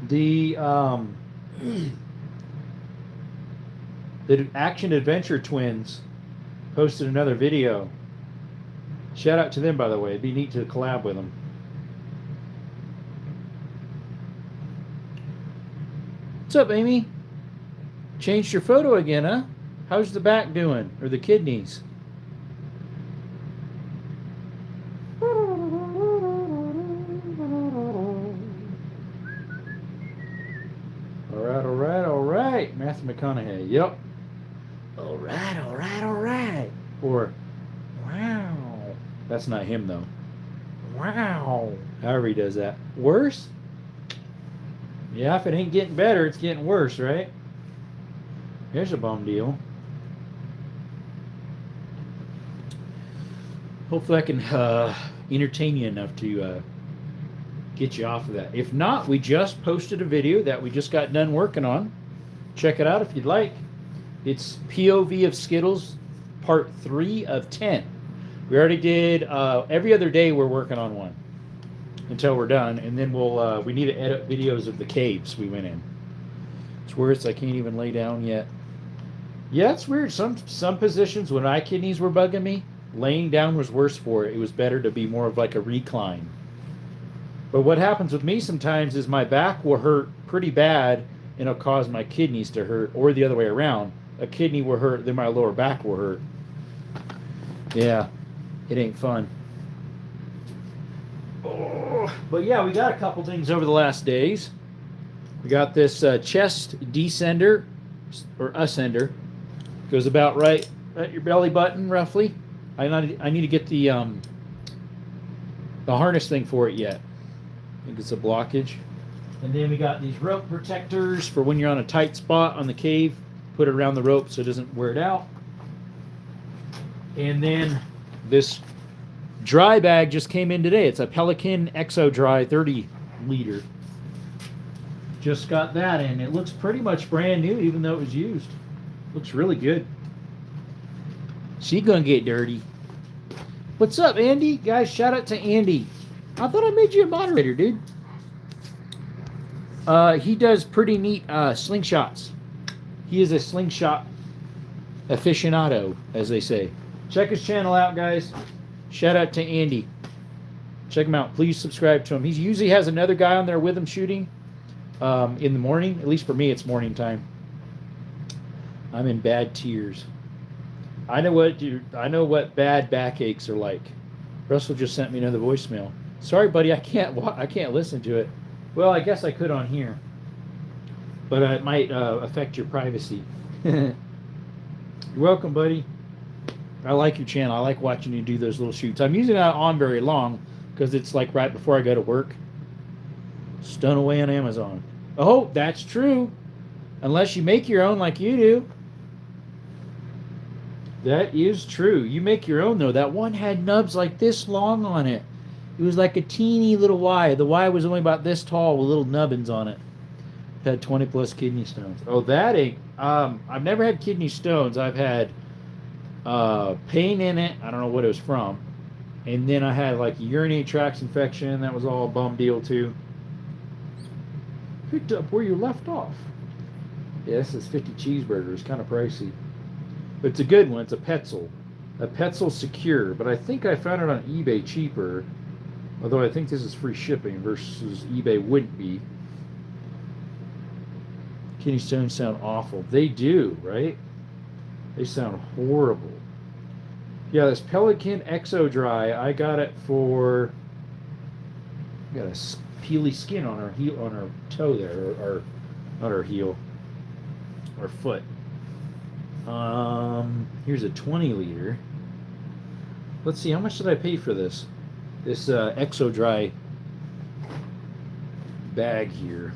Speaker 1: The Action Adventure Twins posted another video. Shout out to them, by the way. It'd be neat to collab with them. What's up, Amy? Changed your photo again, huh? How's the back doing? Or the kidneys? Alright. Matthew McConaughey. Yep. Alright. Or, wow. That's not him, though. Wow. However he does that. Worse? Yeah, if it ain't getting better, it's getting worse, right? Here's a bum deal. Hopefully I can entertain you enough to get you off of that. If not, we just posted a video that we just got done working on. Check it out if you'd like. It's POV of Skittles, part 3 of 10. We already did every other day. We're working on one until we're done, and then we'll we need to edit videos of the caves we went in. It's worse. I can't even lay down yet. Yeah, it's weird. Some positions when my kidneys were bugging me, laying down was worse for it. It was better to be more of like a recline. But what happens with me sometimes is my back will hurt pretty bad, and it'll cause my kidneys to hurt, or the other way around. A kidney will hurt, then my lower back will hurt. Yeah, it ain't fun. Oh, but yeah, we got a couple things over the last days. We got this chest descender or ascender. Goes about right at your belly button, roughly. I need to get the harness thing for it yet. I think it's a blockage. And then we got these rope protectors for when you're on a tight spot on the cave. Put it around the rope so it doesn't wear it out. And then this dry bag just came in today. It's a Pelican Exo Dry 30 liter. Just got that in. It looks pretty much brand new, even though it was used. Looks really good. She gonna get dirty. What's up, Andy? Guys, shout out to Andy. I thought I made you a moderator, dude. He does pretty neat slingshots. He is a slingshot aficionado, as they say. Check his channel out, guys. Shout out to Andy. Check him out. Please subscribe to him. He usually has another guy on there with him shooting in the morning. At least for me, it's morning time. I'm in bad tears. I know what bad backaches are like. Russell just sent me another voicemail. Sorry, buddy, I can't listen to it. Well, I guess I could on here, but it might affect your privacy. You're welcome, buddy. I like your channel. I like watching you do those little shoots. I'm usually not on very long because it's like right before I go to work. Stone away on Amazon. Oh, that's true. Unless you make your own like you do. That is true. You make your own, though. That one had nubs like this long on it. It was like a teeny little Y. The Y was only about this tall with little nubbins on it. It had 20 plus kidney stones. Oh, that ain't... I've never had kidney stones. I've had pain in it. I don't know what it was from. And then I had like a urinary tract infection. That was all a bum deal, too. Picked up where you left off. Yeah, this is 50 cheeseburgers. Kind of pricey. But it's a good one. It's a Petzl. A Petzl Secure. But I think I found it on eBay cheaper. Although I think this is free shipping versus eBay wouldn't be. Kidney stones sound awful. They do, right? They sound horrible. Yeah, this Pelican Exo Dry, I got it for... Got a peely skin on her heel, on her toe there, or not her heel, or foot. Here's a 20 liter. Let's see, how much did I pay for this? This Exo Dry bag here.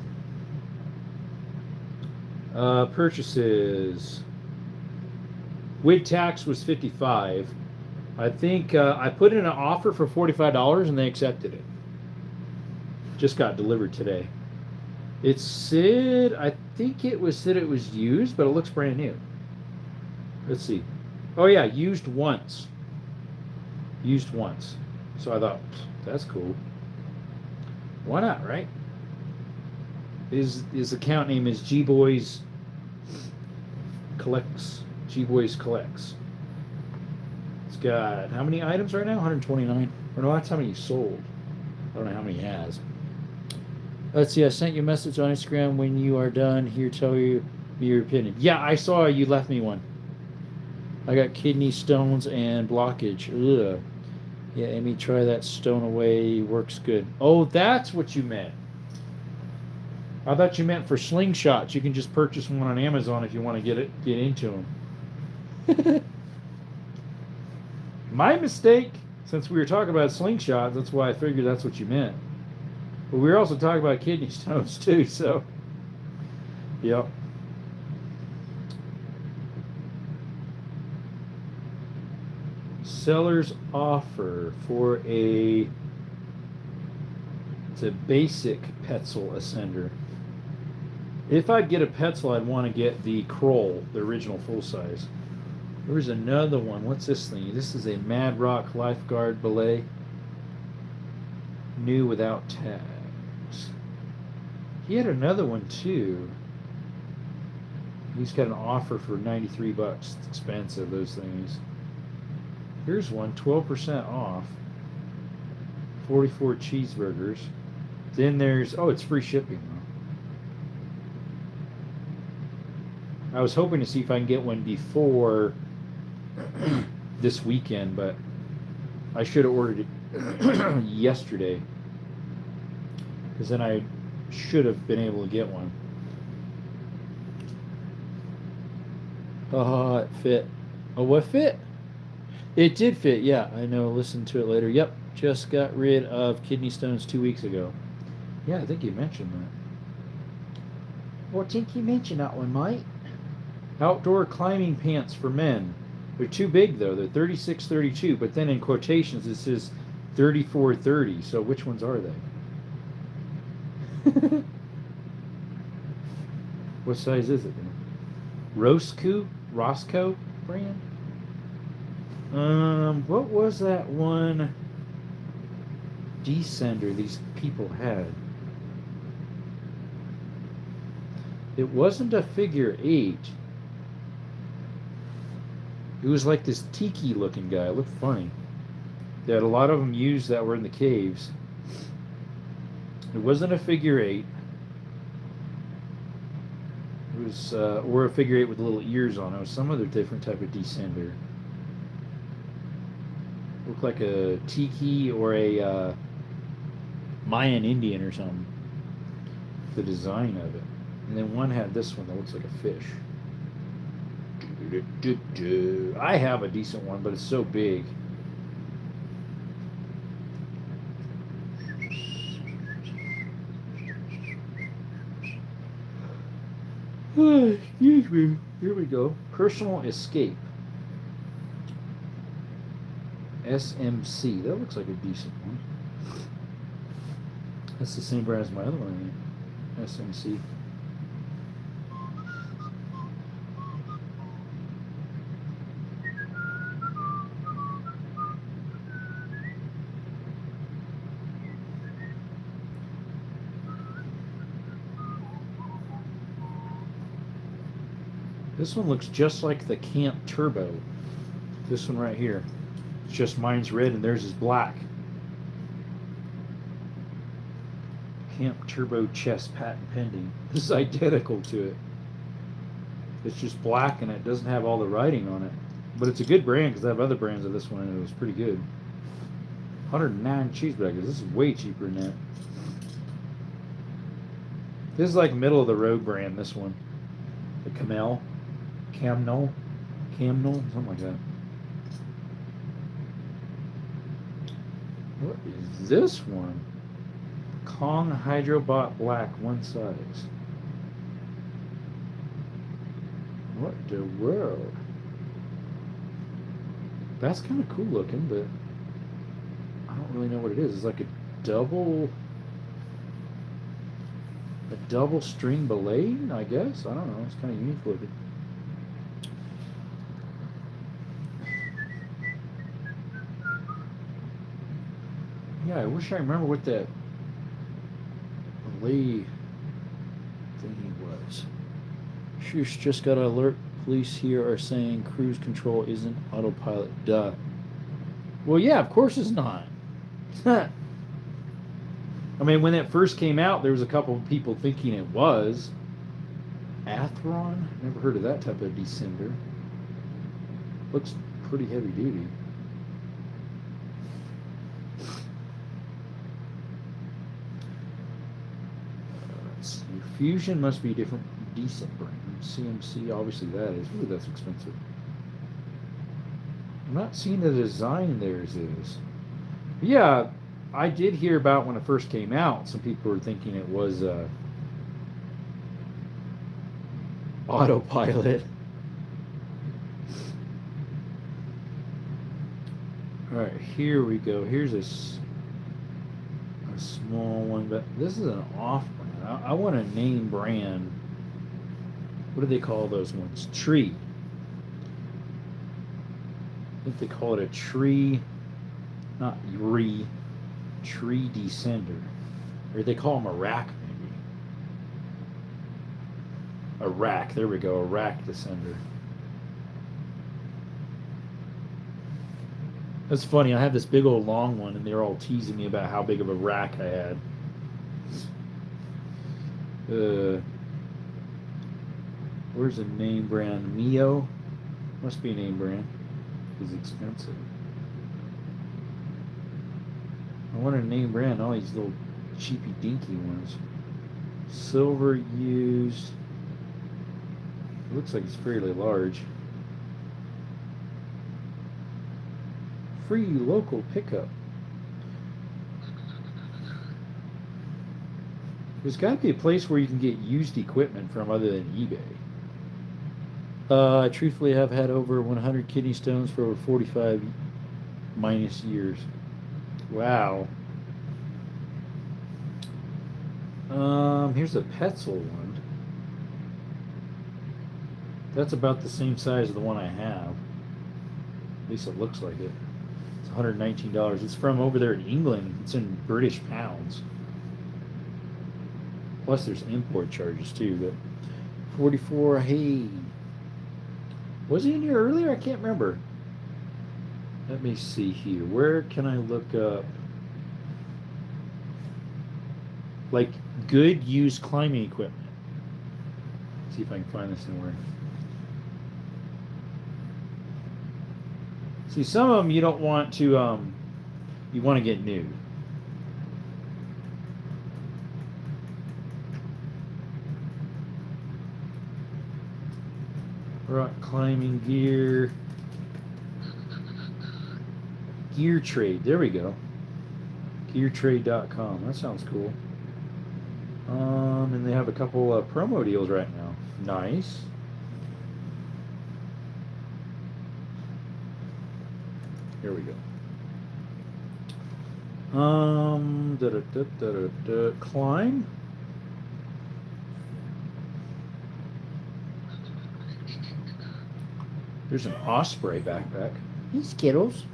Speaker 1: Purchases. With tax was $55. I think I put in an offer for $45 and they accepted it. Just got delivered today. It said, I think it said it was used, but it looks brand new. Let's see. Oh yeah, used once. Used once. So I thought, that's cool. Why not, right? His account name is G-Boys Collects. G-Boys Collects. It's got how many items right now? 129. Or no, that's how many he sold. I don't know how many he has. Let's see, I sent you a message on Instagram. When you are done here, tell me your opinion. Yeah, I saw you left me one. I got kidney stones and blockage. Ugh. Yeah, Amy, try that stone away. Works good. Oh, that's what you meant. I thought you meant for slingshots. You can just purchase one on Amazon if you want to get into them. My mistake. Since we were talking about slingshots, that's why I figured that's what you meant. But we were also talking about kidney stones too, so yep. Seller's offer for it's a basic Petzl Ascender. If I get a Petzl, I'd want to get the Kroll, the original full size. There's another one. What's this thing? This is a Mad Rock Lifeguard Belay. New without tags. He had another one too. He's got an offer for 93 bucks. It's expensive, those things. Here's one, 12% off. 44 cheeseburgers. Then there's, oh, it's free shipping though. I was hoping to see if I can get one before this weekend, but I should have ordered it yesterday, because then I should have been able to get one. Oh, it fit. Oh, what fit? It did fit, yeah. I know. Listen to it later. Yep, just got rid of kidney stones 2 weeks ago. Yeah, I think you mentioned that. Well, I think you mentioned that one, Mike. Outdoor climbing pants for men. They're too big, though. They're 36-32, but then in quotations it says 34-30. So which ones are they? What size is it? Roscoe brand? What was that one descender these people had? It wasn't a figure 8. It was like this tiki looking guy. It looked funny. They had a lot of them used that were in the caves. It wasn't a figure 8. It was, or a figure 8 with little ears on it. It was some other different type of descender. Looked like a tiki or a Mayan Indian or something. The design of it. And then one had this one that looks like a fish. I have a decent one, but it's so big. Excuse me. Here we go. Personal Escape. SMC. That looks like a decent one. That's the same brand as my other one. SMC. This one looks just like the Camp Turbo. This one right here. It's just mine's red and theirs is black. Camp Turbo chest patent pending. This is identical to it. It's just black and it doesn't have all the writing on it. But it's a good brand because I have other brands of this one and it was pretty good. 109 cheeseburgers. This is way cheaper than that. This is like middle of the road brand, this one. The Camel, something like that. What is this one? Kong Hydrobot Black, one size. What the world? That's kind of cool looking, but I don't really know what it is. It's like a double string belay, I guess. I don't know. It's kind of unique looking. Yeah, I wish I remember what that belay thingy was. Shoosh, just got an alert. Police here are saying cruise control isn't autopilot. Duh. Well, yeah, of course it's not. I mean, when it first came out, there was a couple of people thinking it was. Atheron? Never heard of that type of descender. Looks pretty heavy duty. Let's see. Fusion must be a different, decent brand. CMC, obviously that is. Ooh, that's expensive. I'm not seeing the design theirs is. Yeah, I did hear about when it first came out. Some people were thinking it was autopilot. All right, here we go. Here's a small one, but this is an off brand. I want a name brand. What do they call those ones? Tree. I think they call it a tree, not tree descender. Or they call them a rack, maybe. A rack, there we go, a rack descender. That's funny, I have this big old long one and they're all teasing me about how big of a rack I had. Where's the name brand? Mio? Must be a name brand. is expensive. I want a name brand, all these little cheapy dinky ones. Silver used. It looks like it's fairly large. Free local pickup. There's got to be a place where you can get used equipment from other than eBay. I truthfully have had over 100 kidney stones for over 45 minus years. Wow. Here's a Petzl one. That's about the same size as the one I have. At least it looks like it. It's $119. It's from over there in England. It's in British pounds. Plus there's import charges too, but 44, hey. Was he in here earlier? I can't remember. Let me see here. Where can I look up? Like good used climbing equipment. See if I can find this anywhere. See, some of them you don't want to, you want to get new. Rock climbing gear. Gear trade. There we go. Geartrade.com. That sounds cool. And they have a couple promo deals right now. Nice. Here we go. Climb. There's an Osprey backpack. Hey, Skittles.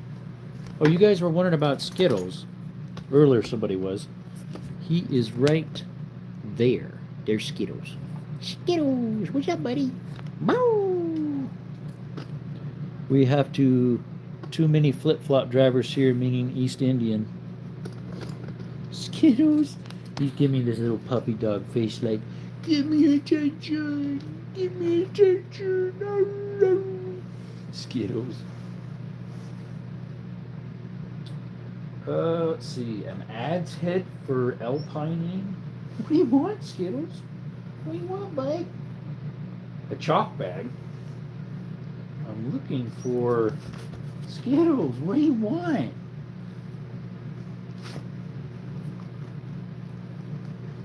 Speaker 1: Oh, you guys were wondering about Skittles. Earlier somebody was. He is right there. There's Skittles. Skittles, what's up, buddy? Bow! We have too many flip-flop drivers here, meaning East Indian. Skittles. He's giving me this little puppy dog face like, give me attention. Give me attention. No, no. Skittles. Let's see. An ad's head for alpining. What do you want, Skittles? What do you want, bud? A chalk bag. I'm looking for Skittles. What do you want?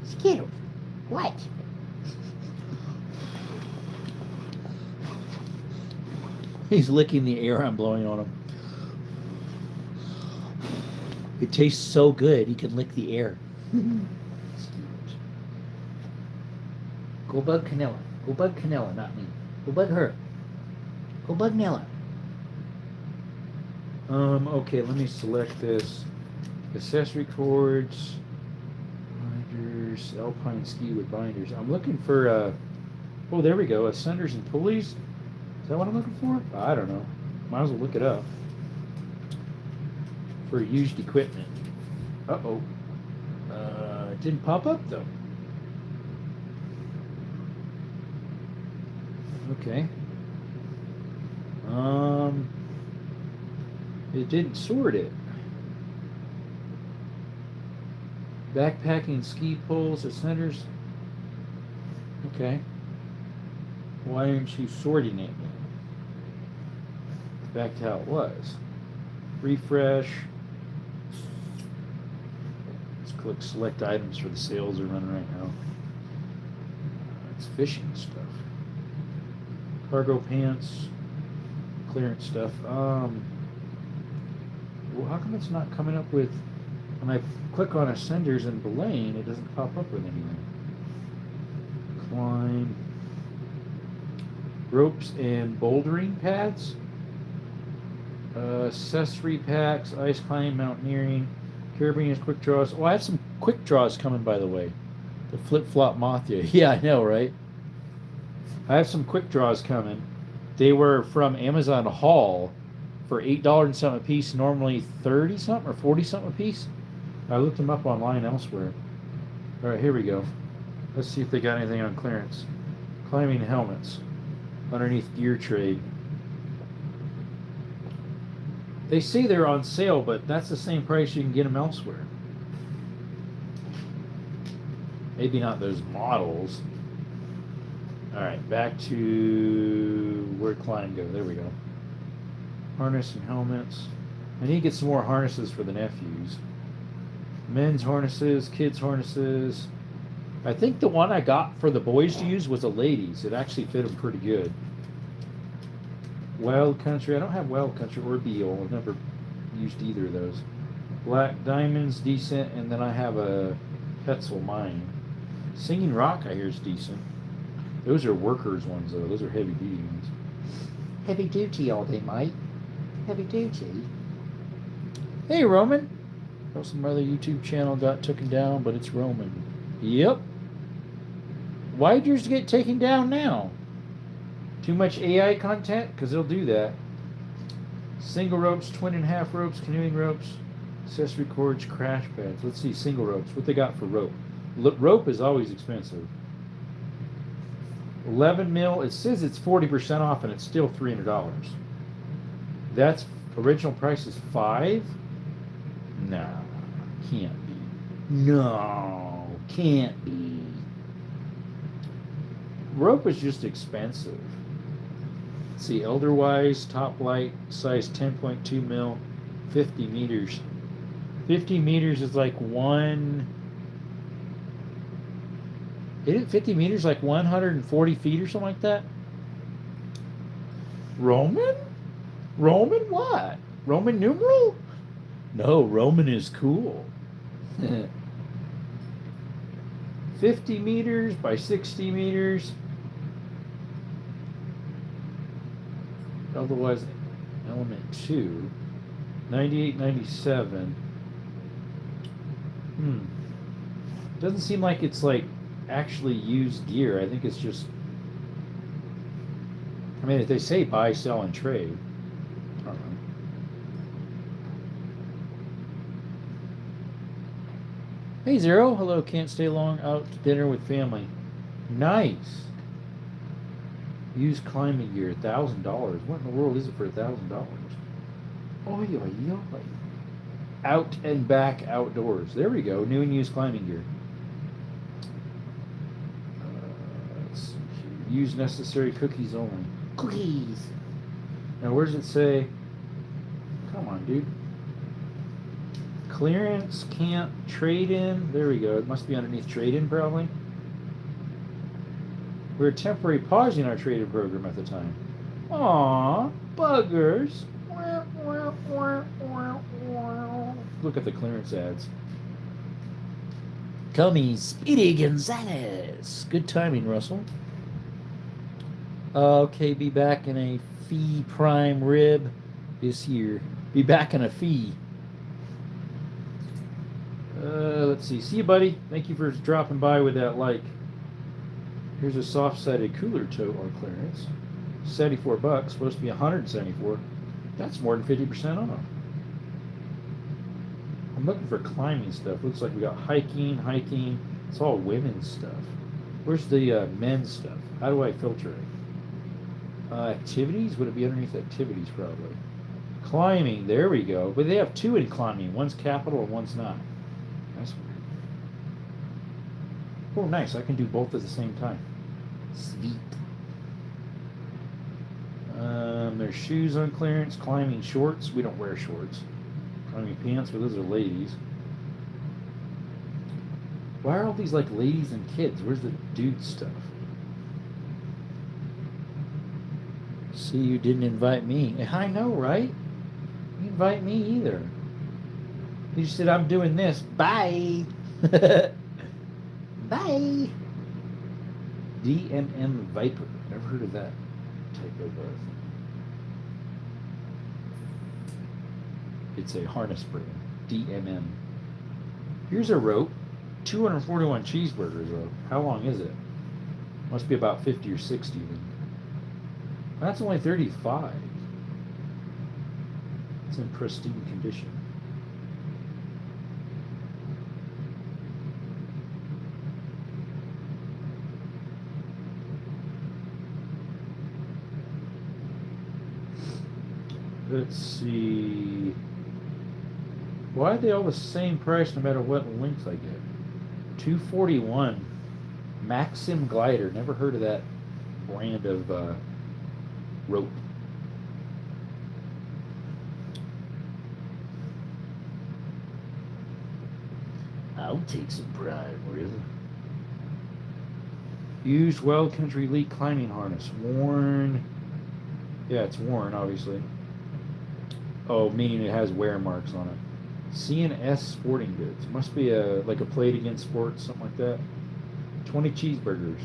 Speaker 1: Skittles. What? He's licking the air I'm blowing on him. It tastes so good, he can lick the air. Go bug Canella. Go bug Canella, not me. Go bug her. Go bug Nella. Okay, let me select this. Accessory cords, binders, alpine ski with binders. I'm looking for, oh, there we go, ascenders and pulleys. Is that what I'm looking for? I don't know. Might as well look it up. For used equipment. Uh-oh. It didn't pop up, though. Okay. It didn't sort it. Backpacking ski poles, ascenders. Okay. Why aren't you sorting it? Back to how it was. Refresh. Let's click select items for the sales are running right now. It's fishing stuff. Cargo pants. Clearance stuff. Well, how come it's not coming up with, when I click on ascenders and belaying, it doesn't pop up with anything. Climb. Ropes and bouldering pads. Accessory packs, ice climbing, mountaineering, carabiners, quick draws. Oh, I have some quick draws coming, by the way. The flip-flop Mathia. Yeah, I know, right? I have some quick draws coming. They were from Amazon Haul for $8 and something a piece, normally 30 something or 40 something a piece. I looked them up online elsewhere. All right, here we go. Let's see if they got anything on clearance. Climbing helmets underneath gear trade. They say they're on sale, but that's the same price you can get them elsewhere. Maybe not those models. All right, back to where'd Klein go? There we go. Harness and helmets. I need to get some more harnesses for the nephews. Men's harnesses, kids' harnesses. I think the one I got for the boys to use was a ladies. It actually fit them pretty good. Wild Country. I don't have Wild Country or Beal. I've never used either of those. Black Diamonds, decent. And then I have a Petzl mine. Singing Rock, I hear, is decent. Those are workers ones, though. Those are heavy duty ones. Heavy duty all day, mate. Heavy duty. Hey, Roman. Oh, some other YouTube channel got taken down, but it's Roman. Yep. Why'd yours get taken down now? Too much AI content? Because they'll do that. Single ropes, twin and half ropes, canoeing ropes, accessory cords, crash pads. Let's see, single ropes. What they got for rope? Rope is always expensive. 11 mil. It says it's 40% off, and it's still $300. That's original price is $5. No, can't be. No, can't be. Rope is just expensive. Let's see, Elderwise, top light, size 10.2 mil, 50 meters. 50 meters is like isn't 50 meters like 140 feet or something like that? Roman? Roman what? Roman numeral? No, Roman is cool. 50 meters by 60 meters. Otherwise, element 2. 98, 97. Doesn't seem like it's like actually used gear. I think it's just, I mean, if they say buy, sell, and trade, I don't know. Hey Zero, hello, can't stay long, out to dinner with family. Nice. Used climbing gear, $1,000. What in the world is it for $1,000? Oh, yo. Out and back outdoors. There we go, new and used climbing gear. Use necessary cookies only. Cookies! Now, where does it say? Come on, dude. Clearance, can't trade in. There we go. It must be underneath trade in, probably. We're temporarily pausing our trade in program at the time. Aww, buggers. Look at the clearance ads. Call me Speedy Gonzalez. Good timing, Russell. Okay, be back in a fee prime rib this year. Be back in a fee. Let's see. See you, buddy. Thank you for dropping by with that like. Here's a soft-sided cooler tote on clearance. $74. Supposed to be $174. That's more than 50% off. I'm looking for climbing stuff. Looks like we got hiking. It's all women's stuff. Where's the men's stuff? How do I filter it? Activities? Would it be underneath activities, probably? Climbing. There we go. But they have two in climbing. One's capital and one's not. That's weird. Oh, nice. I can do both at the same time. Sweet. There's shoes on clearance. Climbing shorts. We don't wear shorts. Climbing pants, but those are ladies. Why are all these like ladies and kids? Where's the dude stuff? See, you didn't invite me. I know, right? You invite me either. You just said, I'm doing this. Bye. Bye. DMM Viper. Never heard of that type of thing. It's a harness brand. DMM. Here's a rope. 241 cheeseburgers rope. How long is it? Must be about 50 or 60 then. That's only 35. It's in pristine condition. Let's see. Why are they all the same price no matter what links I get? 241. Maxim Glider. Never heard of that brand of rope. I'll take some pride, really. Used Wild Country Elite climbing harness. Worn. Yeah, it's worn, obviously. Oh, meaning it has wear marks on it. C&S Sporting Goods. Must be like a Play It Again Sports, something like that. 20 cheeseburgers.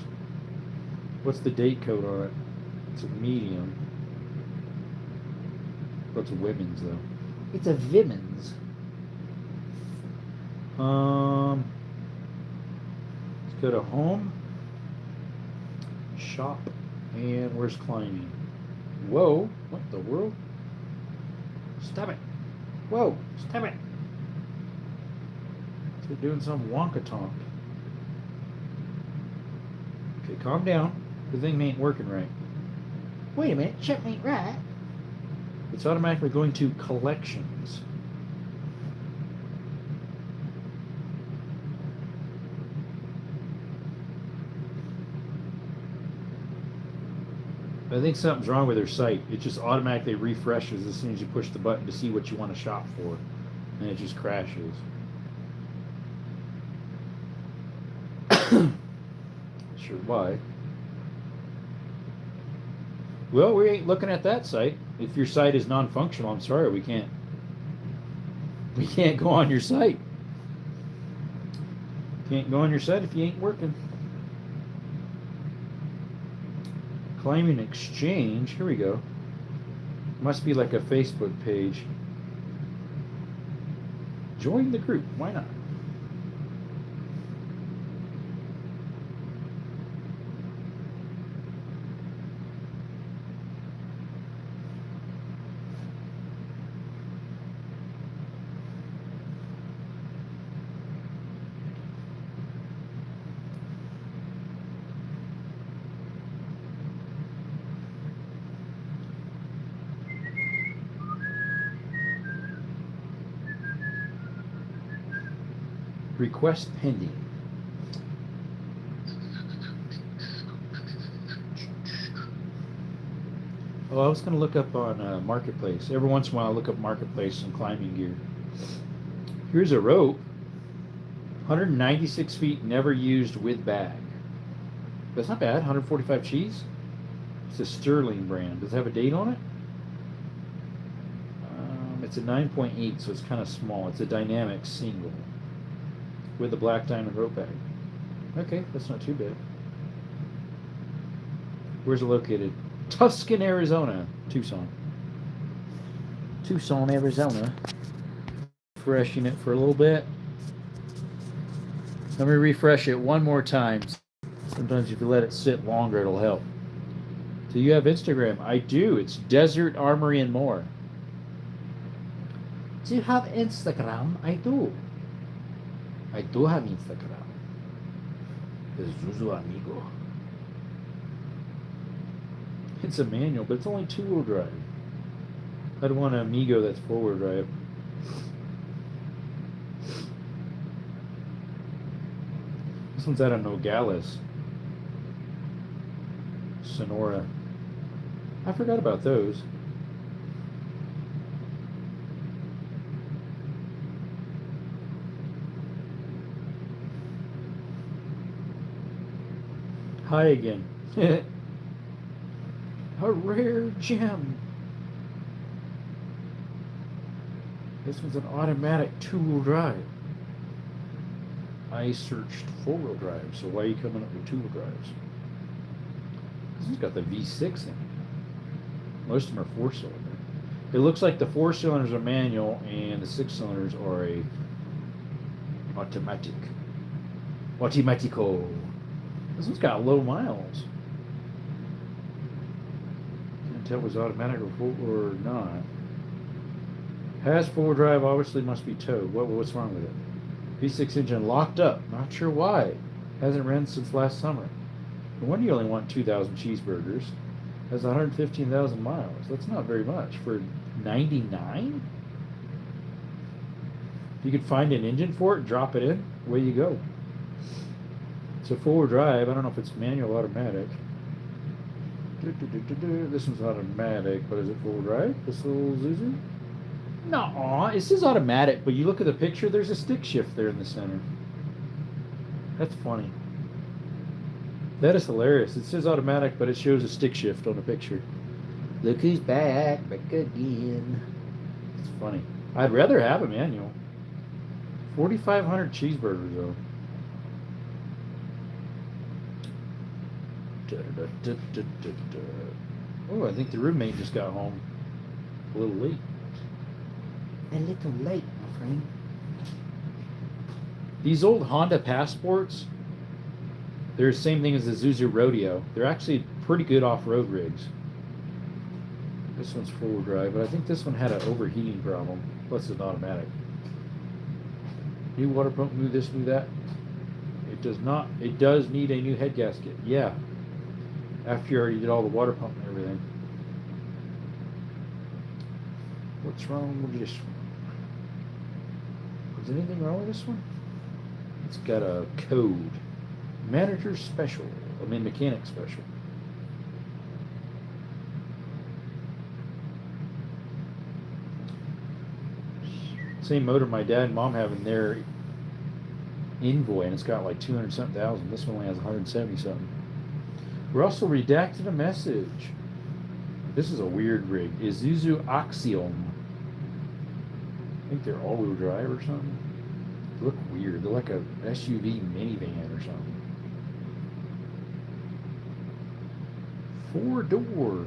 Speaker 1: What's the date code on it? It's a medium. What's a women's though? It's a women's. Let's go to home, shop, and where's climbing? Whoa! What the world? Stop it! Whoa! Stop it! They're doing some wonka tonk. Okay, calm down. The thing ain't working right. Wait a minute, something ain't right. It's automatically going to collections. I think something's wrong with their site. It just automatically refreshes as soon as you push the button to see what you want to shop for. And it just crashes. Sure why. Well, we ain't looking at that site. If your site is non-functional, I'm sorry, we can't go on your site. Can't go on your site if you ain't working. Claiming exchange. Here we go. Must be like a Facebook page. Join the group. Why not? Request pending. Oh, I was going to look up on Marketplace. Every once in a while, I look up Marketplace and climbing gear. Here's a rope. 196 feet, never used with bag. That's not bad. 145 cheese. It's a Sterling brand. Does it have a date on it? It's a 9.8, so it's kind of small. It's a dynamic single with a black diamond rope bag. Okay, that's not too bad. Where's it located? Tucson, Arizona. Tucson, Arizona. Refreshing it for a little bit. Let me refresh it one more time. Sometimes if you let it sit longer, it'll help. Do you have Instagram? I do. It's Desert Armory and More. Do you have Instagram? I do. I do have Instagram. It's Zuzu Amigo. It's a manual, but it's only 2-wheel drive. I'd want an Amigo that's 4-wheel drive. This one's out of Nogales, Sonora. I forgot about those. Hi again. A rare gem. This one's an automatic 2-wheel drive. I searched 4-wheel drive, so why are you coming up with 2-wheel drives? This one's got the V6 in it. Most of them are 4-cylinder. It looks like the 4 cylinders are manual and the 6 cylinders are a automatic. Automatico. This one's got low miles. Can't tell if it was automatic or not. Has 4-wheel drive, obviously must be towed. What's wrong with it? V6 engine locked up. Not sure why. Hasn't ran since last summer. No wonder you only want 2,000 cheeseburgers. Has 115,000 miles. That's not very much for $99. If you could find an engine for it, drop it in, away you go. It's a four-wheel drive. I don't know if it's manual or automatic. This one's automatic, but is it four-wheel drive? This little Zuzu? No, it says automatic, but you look at the picture, there's a stick shift there in the center. That's funny. That is hilarious. It says automatic, but it shows a stick shift on the picture. Look who's back again. It's funny. I'd rather have a manual. 4,500 cheeseburgers, though. Oh, I think the roommate just got home. A little late. A little late, my friend. These old Honda Passports, they're the same thing as the Zuzu Rodeo. They're actually pretty good off-road rigs. This one's four-wheel drive, but I think this one had an overheating problem. Plus, it's automatic. New water pump, new this, new that. It does not. It does need a new head gasket. Yeah. After you already did all the water pump and everything. What's wrong with this one? Is anything wrong with this one? It's got a code. Manager special. I mean mechanic special. Same motor my dad and mom have in their Envoy, and it's got like 200 something thousand. This one only has 170 something. We're also redacted a message. This is a weird rig. Isuzu Axiom. I think they're all-wheel drive or something. They look weird. They're like a SUV minivan or something. Four-door.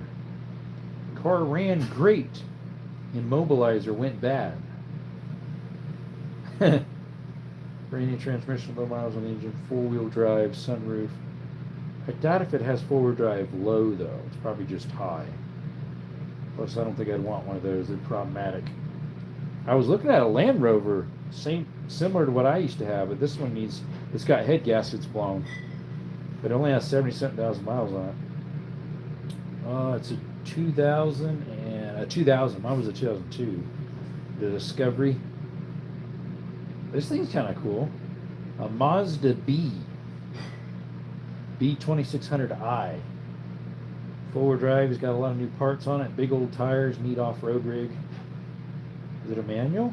Speaker 1: Car ran great. Immobilizer went bad. Brand transmission, low miles on the engine, four-wheel drive, sunroof. I doubt if it has four-wheel drive low, though. It's probably just high. Plus, I don't think I'd want one of those. They're problematic. I was looking at a Land Rover, similar to what I used to have, but this one it's got head gaskets blown. But it only has 70-something thousand miles on it. It's a 2000 and a 2000. Mine was a 2002. The Discovery. This thing's kind of cool. A Mazda B2600i. Four-wheel drive. It's got a lot of new parts on it. Big old tires. Neat off-road rig. Is it a manual?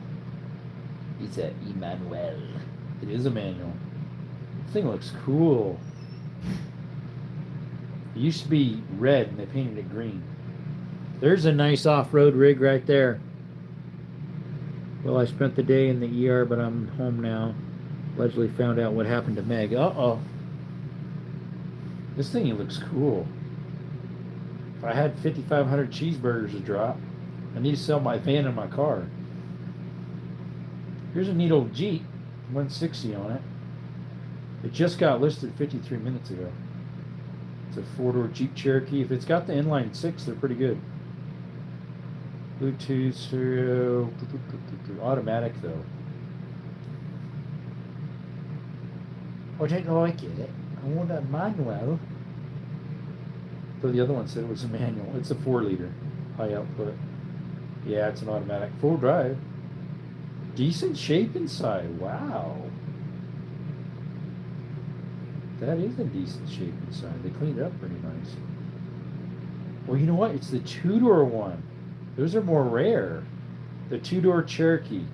Speaker 1: It's a Emmanuel. It is a manual. This thing looks cool. It used to be red and they painted it green. There's a nice off-road rig right there. Well, I spent the day in the ER, but I'm home now. Allegedly found out what happened to Meg. Uh-oh. This thing looks cool. If I had 5,500 cheeseburgers to drop, I need to sell my van and my car. Here's a neat old Jeep, 160 on it. It just got listed 53 minutes ago. It's a four-door Jeep Cherokee. If it's got the inline six, they're pretty good. Bluetooth, stereo, automatic though. I don't like it. I want a manual. But the other one said it was a manual. It's a 4-liter, high output. Yeah, it's an automatic. Full drive. Decent shape inside. Wow. That is a decent shape inside. They cleaned it up pretty nice. Well, you know what? It's the two-door one. Those are more rare. The two-door Cherokee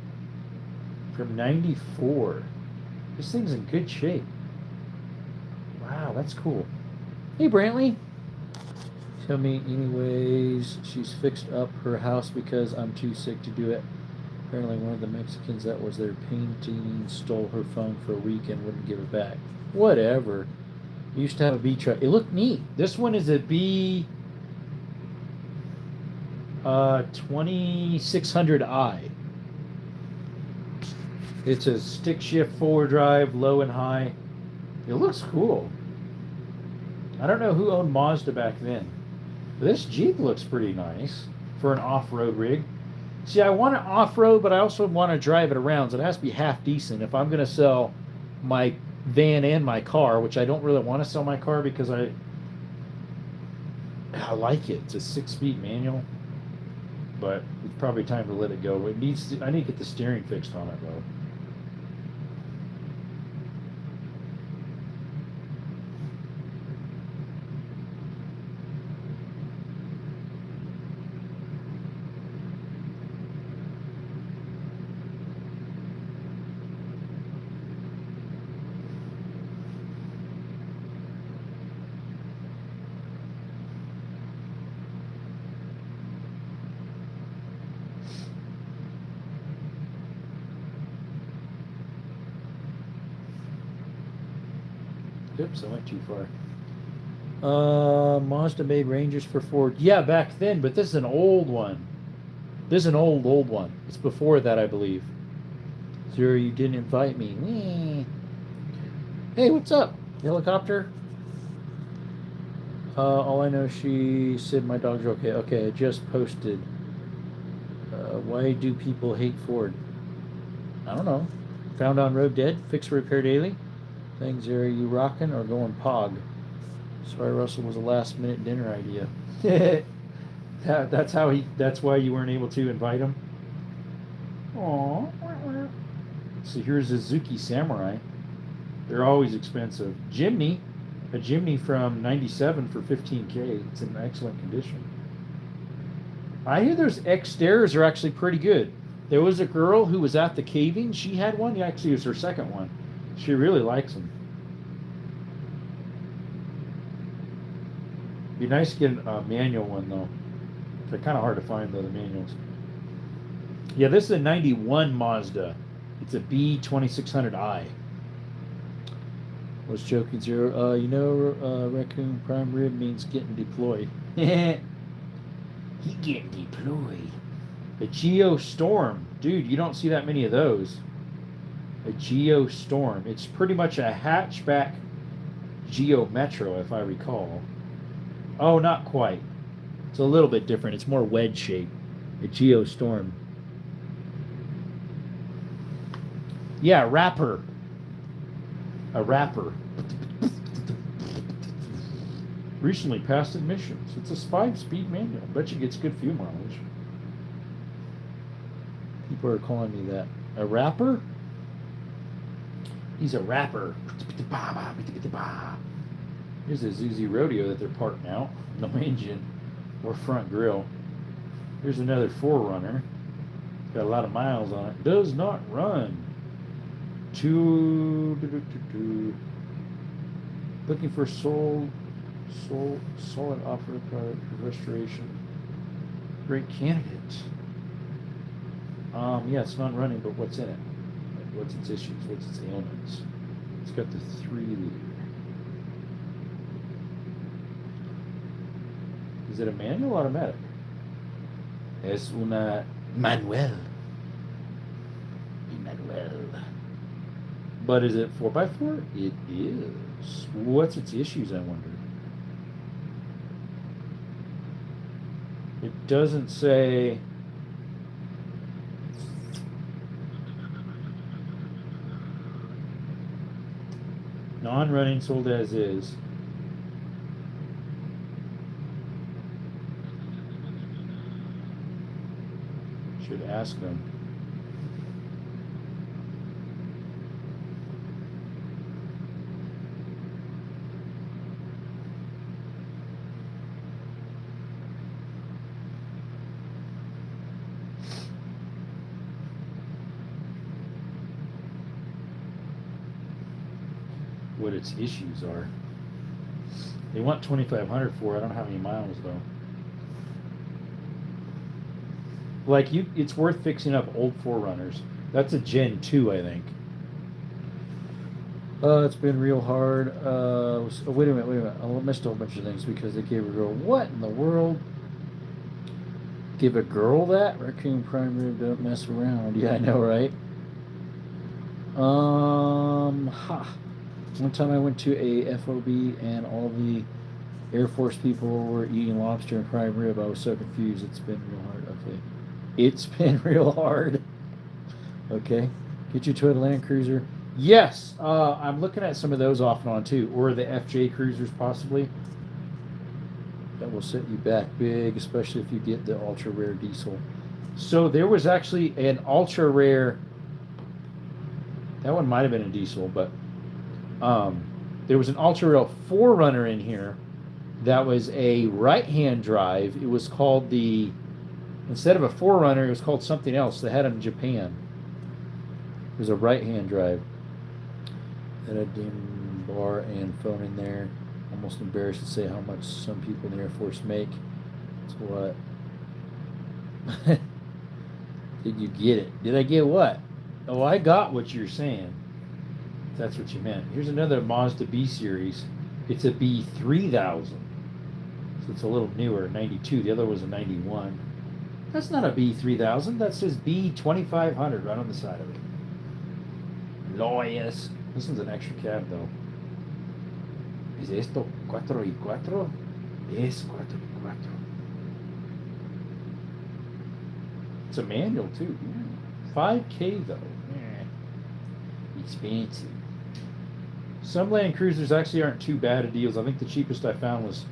Speaker 1: from '94. This thing's in good shape. Wow, that's cool. Hey, Brantley. Tell me anyways, she's fixed up her house because I'm too sick to do it. Apparently one of the Mexicans that was there painting stole her phone for a week and wouldn't give it back. Whatever. Used to have a B truck. It looked neat. This one is a B 2600i. It's a stick shift forward drive, low and high. It looks cool. I don't know who owned Mazda back then. But this Jeep looks pretty nice for an off-road rig. See, I want it off-road, but I also want to drive it around, so it has to be half decent. If I'm going to sell my van and my car, which I don't really want to sell my car because I like it. It's a 6-speed manual. but it's probably time to let it go. It needs to, I need to get the steering fixed on it though. Oops, I went too far. Mazda made Rangers for Ford. Yeah, back then, but this is an old one. This is an old one. It's before that, I believe. Zero, you didn't invite me. Whee. Hey, what's up? Helicopter? All I know, she said my dogs are okay. Okay, I just posted. Why do people hate Ford? I don't know. Found on road dead. Fix repair daily. Things, are you rocking or going pog? Sorry, Russell was a last minute dinner idea. That's why you weren't able to invite him. Aww. So here's a Zuki Samurai. They're always expensive. A Jimny from '97 for $15K. It's in excellent condition. I hear those X-Stairs are actually pretty good. There was a girl who was at the caving. She had one. Actually, it was her second one. She really likes them. Be nice to get a manual one though. They're kind of hard to find though, the manuals. Yeah, this is a '91 Mazda. It's a B2600i. Was joking, Zero. Raccoon prime rib means getting deployed. He getting deployed. A Geostorm. Dude, you don't see that many of those. A Geostorm. It's pretty much a hatchback Geo Metro, if I recall. Oh, not quite. It's a little bit different. It's more wedge shaped. A Geostorm. Yeah, Rapper. A Rapper. Recently passed admissions. It's a 5-speed manual. Bet you gets good fuel mileage. People are calling me that. A rapper? He's a rapper. Here's a Zuzi Rodeo that they're parking out. No engine or front grille. Here's another 4Runner. Got a lot of miles on it. Does not run. Looking for solid off-road product restoration. Great candidate. Yeah, it's not running, but what's in it? Like, what's its issues? What's its ailments? It's got the 3-liter. Is it a manual or automatic? Es una manual. But is it 4x4? It is. What's its issues, I wonder? It doesn't say. Non-running, sold as is. Should ask them. What its issues are. They want 2,500 for it. I don't have any miles though. Like it's worth fixing up old 4Runners. That's a Gen 2, I think. It's been real hard. Wait a minute. I missed a whole bunch of things because they gave a girl. What in the world? Give a girl that? Raccoon prime rib, don't mess around. Yeah, I know, right? One time I went to a FOB and all the Air Force people were eating lobster and prime rib. I was so confused. It's been real hard. Okay. It's been real hard. Okay. Get you to a Land Cruiser. Yes. I'm looking at some of those off and on too. Or the FJ Cruisers possibly. That will set you back big, especially if you get the ultra rare diesel. So there was actually an ultra rare. That one might have been a diesel, but there was an ultra rare Forerunner in here that was a right-hand drive. It was called the, instead of a Forerunner, it was called something else. They had it in Japan. It was a right-hand drive. Had a dim bar and phone in there. Almost embarrassed to say how much some people in the Air Force make. That's what. Did you get it? Did I get what? Oh, I got what you're saying. If that's what you meant. Here's another Mazda B series. It's a B3000. So it's a little newer, 92. The other was a 91. That's not a B3000. That says B2500 right on the side of it. Lawyers. This one's an extra cab though. ¿Es esto 4x4? Es 4x4. It's a manual too. 5K though. Expensive. Some Land Cruisers actually aren't too bad of deals. I think the cheapest I found was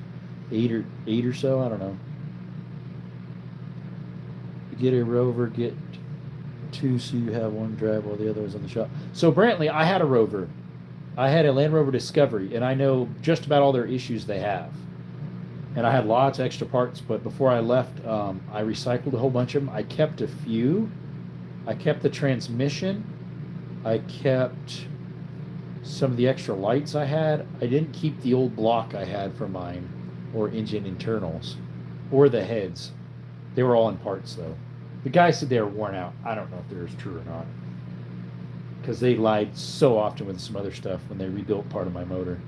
Speaker 1: eight or so. I don't know. Get a Rover, get two so you have one drive while the other is on the shop. So Brantley, I had a Rover. I had a Land Rover Discovery, and I know just about all their issues they have. And I had lots of extra parts, but before I left, I recycled a whole bunch of them. I kept a few. I kept the transmission. I kept some of the extra lights I had. I didn't keep the old block I had for mine, or engine internals, or the heads. They were all in parts, though. The guy said they were worn out. I don't know if they're true or not, because they lied so often with some other stuff when they rebuilt part of my motor.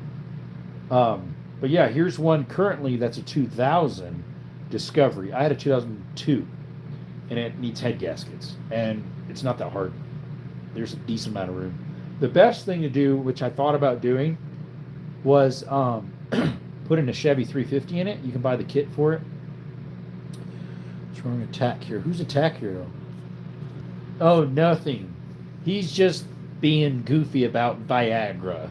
Speaker 1: But yeah, here's one currently that's a 2000 Discovery. I had a 2002, and it needs head gaskets, and it's not that hard. There's a decent amount of room. The best thing to do, which I thought about doing, was putting a Chevy 350 in it. You can buy the kit for it. What's wrong with Attack Hero? Who's Attack Hero? Oh, nothing. He's just being goofy about Viagra.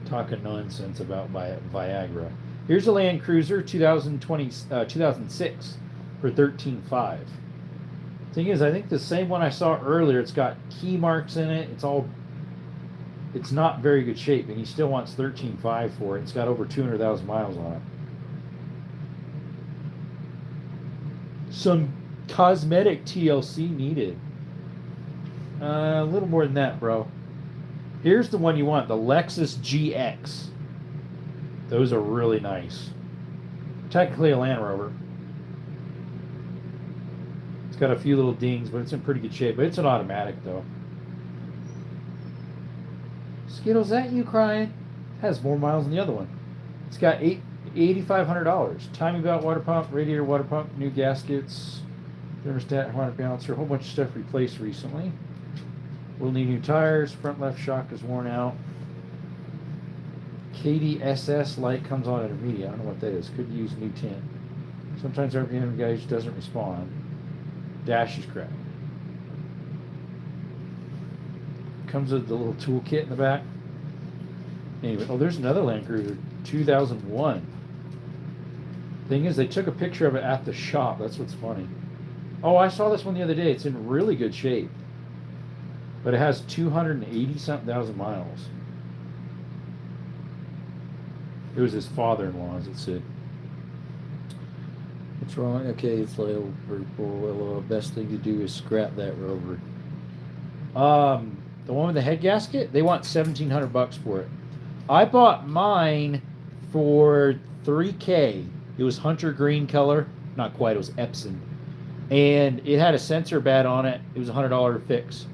Speaker 1: Talking nonsense about Viagra. Here's a Land Cruiser 2006 for $13,500. Thing is, I think the same one I saw earlier, it's got key marks in it. It's not very good shape, and he still wants $13,500 for it. It's got over 200,000 miles on it. Some cosmetic TLC needed. A little more than that, bro. Here's the one you want, the Lexus GX. Those are really nice. Technically a Land Rover. It's got a few little dings, but it's in pretty good shape. But it's an automatic, though. Skittles, that you crying? Has more miles than the other one. It's got $8,500. Timing belt, water pump, radiator, water pump, new gaskets, thermostat, harness balancer, a whole bunch of stuff replaced recently. We'll need new tires. Front left shock is worn out. KDSS light comes on at immediate. I don't know what that is. Could use new tint. Sometimes RPM gauge doesn't respond. Dash is cracked. Comes with the little toolkit in the back. Anyway, oh, there's another Land Cruiser, 2001. Thing is, they took a picture of it at the shop. That's what's funny. Oh, I saw this one the other day. It's in really good shape. But it has 280-something thousand miles. It was his father-in-law's, it said. What's wrong? Okay, it's like purple. Best thing to do is scrap that Rover. The one with the head gasket, they want $1,700 for it. I bought mine for $3K. It was hunter green color. Not quite, it was Epson. And it had a sensor bed on it. It was $100 to fix.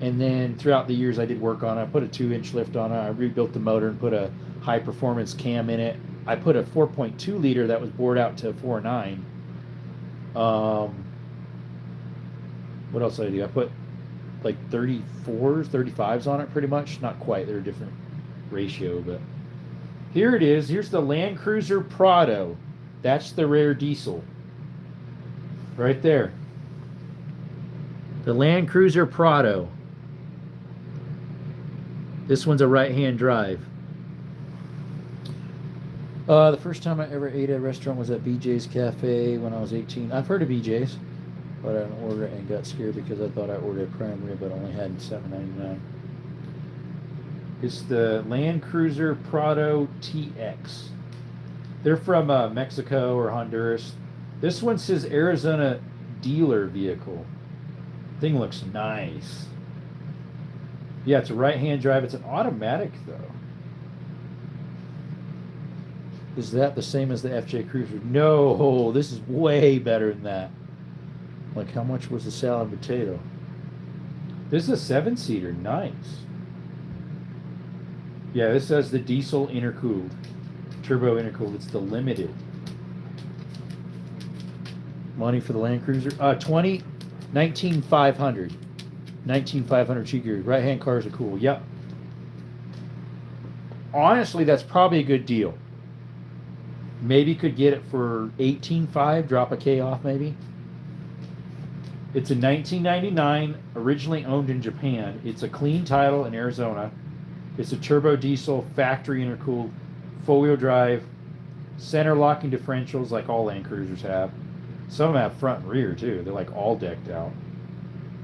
Speaker 1: And then throughout the years I did work on it. I put a 2-inch lift on it. I rebuilt the motor and put a high performance cam in it. I put a 4.2 liter that was bored out to 4.9. What else did I do? I put like 34s, 35s on it pretty much. Not quite. They're a different ratio, but here it is. Here's the Land Cruiser Prado. That's the rare diesel. Right there. The Land Cruiser Prado. This one's a right-hand drive. The first time I ever ate at a restaurant was at BJ's Cafe when I was 18. I've heard of BJ's, but I didn't order it and got scared because I thought I ordered a prime rib, but only had $7.99. It's the Land Cruiser Prado TX. They're from Mexico or Honduras. This one says Arizona dealer vehicle. Thing looks nice. Yeah, it's a right-hand drive. It's an automatic, though. Is that the same as the FJ Cruiser? No, this is way better than that. Like, how much was the salad and potato? This is a 7-seater. Nice. Yeah, this has the diesel intercooled. Turbo intercooled. It's the limited. Money for the Land Cruiser. 19,500. 19,500 cheeky. Right-hand cars are cool. Yep. Honestly, that's probably a good deal. Maybe could get it for 18.5. Drop a K off, maybe. It's a 1999, originally owned in Japan. It's a clean title in Arizona. It's a turbo diesel, factory intercooled, four-wheel drive, center locking differentials like all Land Cruisers have. Some of them have front and rear too. They're like all decked out.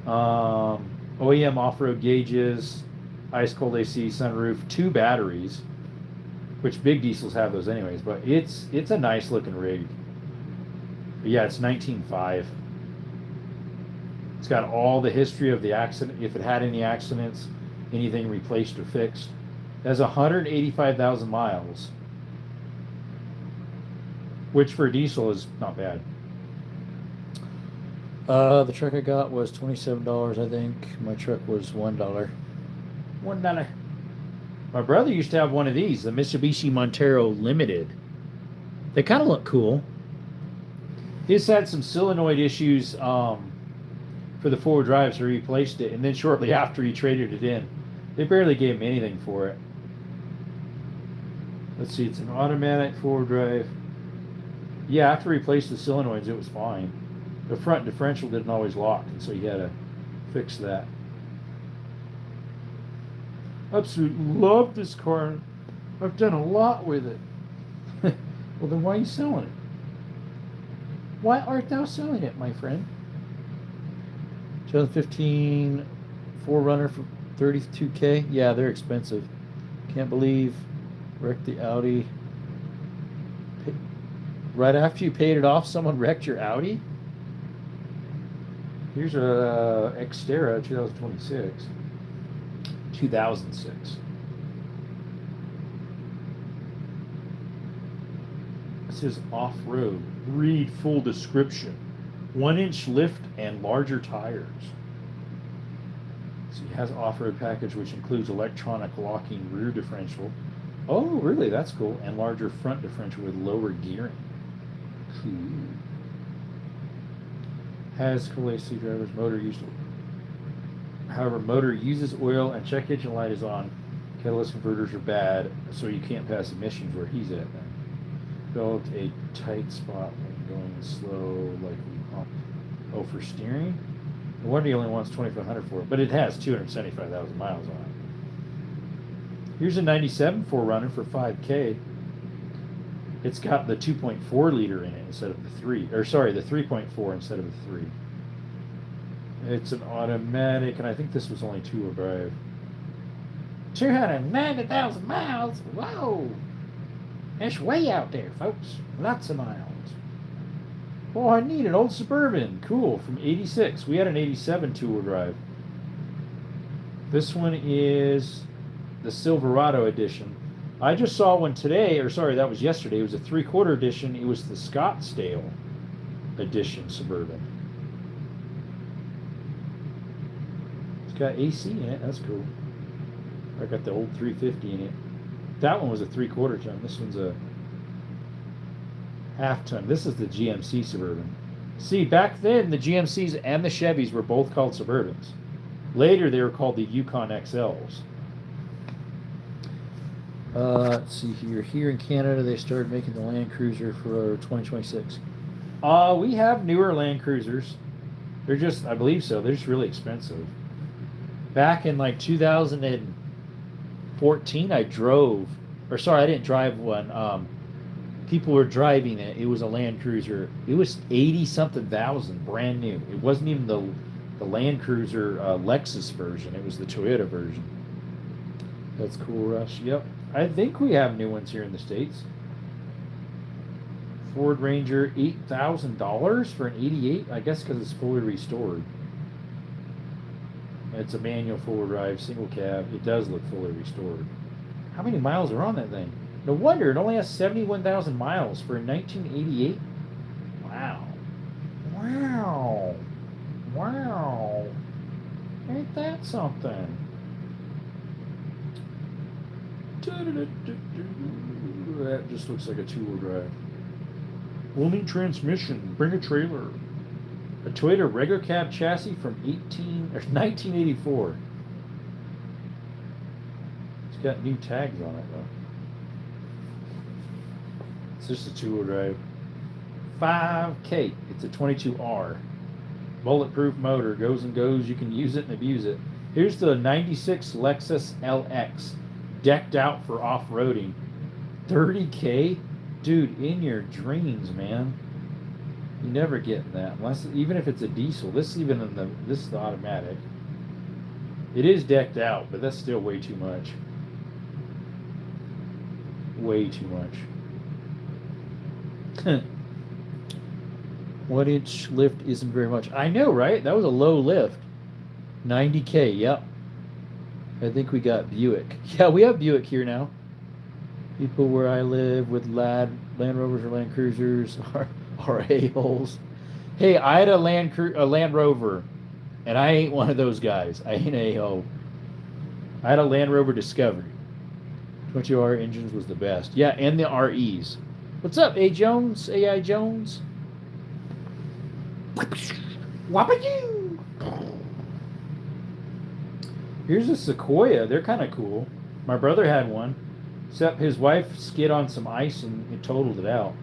Speaker 1: OEM off-road gauges, ice cold AC, sunroof, 2 batteries, which big diesels have those anyways. But it's a nice looking rig. But yeah, it's 19.5. It's got all the history of the accident, if it had any accidents, anything replaced or fixed. It has 185,000 miles, which for a diesel is not bad. The truck I got was $27, I think. My truck was $1. $1. My brother used to have one of these, the Mitsubishi Montero Limited. They kind of look cool. He's had some solenoid issues for the 4-wheel drive, so he replaced it, and then shortly after he traded it in. They barely gave him anything for it. Let's see, it's an automatic 4-wheel drive. Yeah, after he replaced the solenoids, it was fine. The front differential didn't always lock, and so he had to fix that. Absolutely love this car. I've done a lot with it. Well, then why are you selling it? Why art thou selling it, my friend? 2015 4Runner for $32K. Yeah, they're expensive. Can't believe wrecked the Audi. Right after you paid it off, someone wrecked your Audi? Here's a Xterra 2026. 2006. It says off-road. Read full description. 1-inch lift and larger tires. So it has off-road package which includes electronic locking rear differential. Oh, really? That's cool. And larger front differential with lower gearing. Cool. Has cool AC drivers. Motor used. However, motor uses oil and check engine light is on. Catalyst converters are bad, so you can't pass emissions where he's at then. Built a tight spot when going slow, like oh, for steering? No wonder he only wants $2,500 for it, but it has 275,000 miles on it. Here's a 97 4Runner for $5K. It's got the 2.4 liter in it instead of the 3, or sorry, the 3.4 instead of the 3. It's an automatic, and I think this was only 2-wheel drive. 290,000 miles? Whoa! That's way out there, folks. Lots of miles. Oh, I need an old Suburban. Cool, from 86. We had an 87 2-wheel drive. This one is the Silverado edition. I just saw one today, or sorry, that was yesterday. It was a 3/4 edition. It was the Scottsdale edition Suburban. It's got AC in it. That's cool. I got the old 350 in it. That one was a 3/4 ton. This one's a half ton. This is the GMC Suburban. See, back then the GMCs and the Chevys were both called Suburbans. Later they were called the Yukon XLs. Let's see here. Here in Canada they started making the Land Cruiser for 2026. We have newer Land Cruisers. They're just, I believe so, they're just really expensive. Back in like 2014 I drove, or sorry, I didn't drive one. People were driving it. It was a Land Cruiser. It was 80 something thousand, brand new. It wasn't even the Land Cruiser Lexus version. It was the Toyota version. That's cool, Rush. Yep. I think we have new ones here in the States. Ford Ranger, $8,000 for an 88. I guess because it's fully restored. It's a manual four-wheel drive, single cab. It does look fully restored. How many miles are on that thing? No wonder it only has 71,000 miles for a 1988. Wow. Wow. Wow. Ain't that something? That just looks like a two-wheel drive. We'll need transmission. Bring a trailer. A Toyota regular cab chassis from 1984. It's got new tags on it though. It's just a two-wheel drive. 5K. It's a 22R. Bulletproof motor. Goes and goes. You can use it and abuse it. Here's the 96 Lexus LX. Decked out for off-roading. 30K? Dude, in your dreams, man. You never get that. Unless, even if it's a diesel. This is the automatic. It is decked out, but that's still way too much. Way too much. 1 inch lift isn't very much. I know, right? That was a low lift. 90K, yep. I think we got Buick. Yeah, we have Buick here now. People where I live with Land Rovers or Land Cruisers are a-holes. Hey, I had a Land Rover, and I ain't one of those guys. I ain't a-hole. I had a Land Rover Discovery. 22R engines was the best. Yeah, and the REs. What's up, A. Jones? AI Jones? Whoop-a-doo! Here's a Sequoia. They're kind of cool. My brother had one. Except his wife skid on some ice and it totaled it out.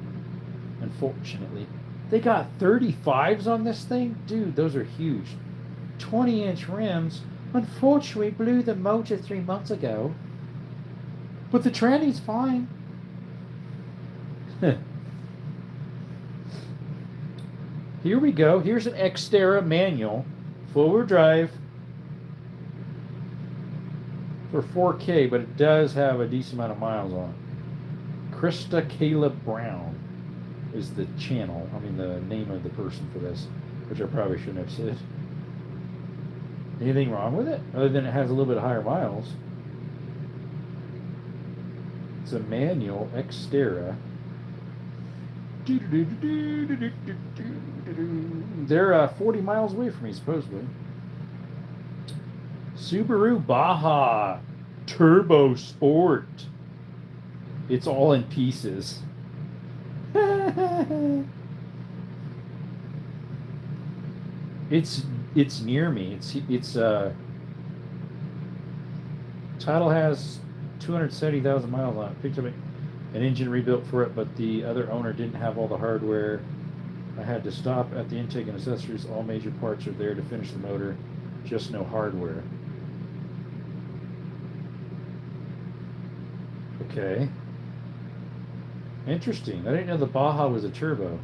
Speaker 1: Unfortunately. They got 35s on this thing? Dude, those are huge. 20-inch rims. Unfortunately, blew the motor 3 months ago. But the tranny's fine. Here we go. Here's an Xterra manual. Four-wheel drive. For 4K, but it does have a decent amount of miles on it. Krista Caleb Brown is the channel. I mean, the name of the person for this, which I probably shouldn't have said. Anything wrong with it? Other than it has a little bit higher miles. It's a manual Xterra. They're 40 miles away from me, supposedly. Subaru Baja Turbo Sport. It's all in pieces. It's near me. It's title has 270,000 miles on it. Picked up an engine rebuilt for it, but the other owner didn't have all the hardware. I had to stop at the intake and accessories. All major parts are there to finish the motor. Just no hardware. Okay. Interesting. I didn't know the Baja was a turbo.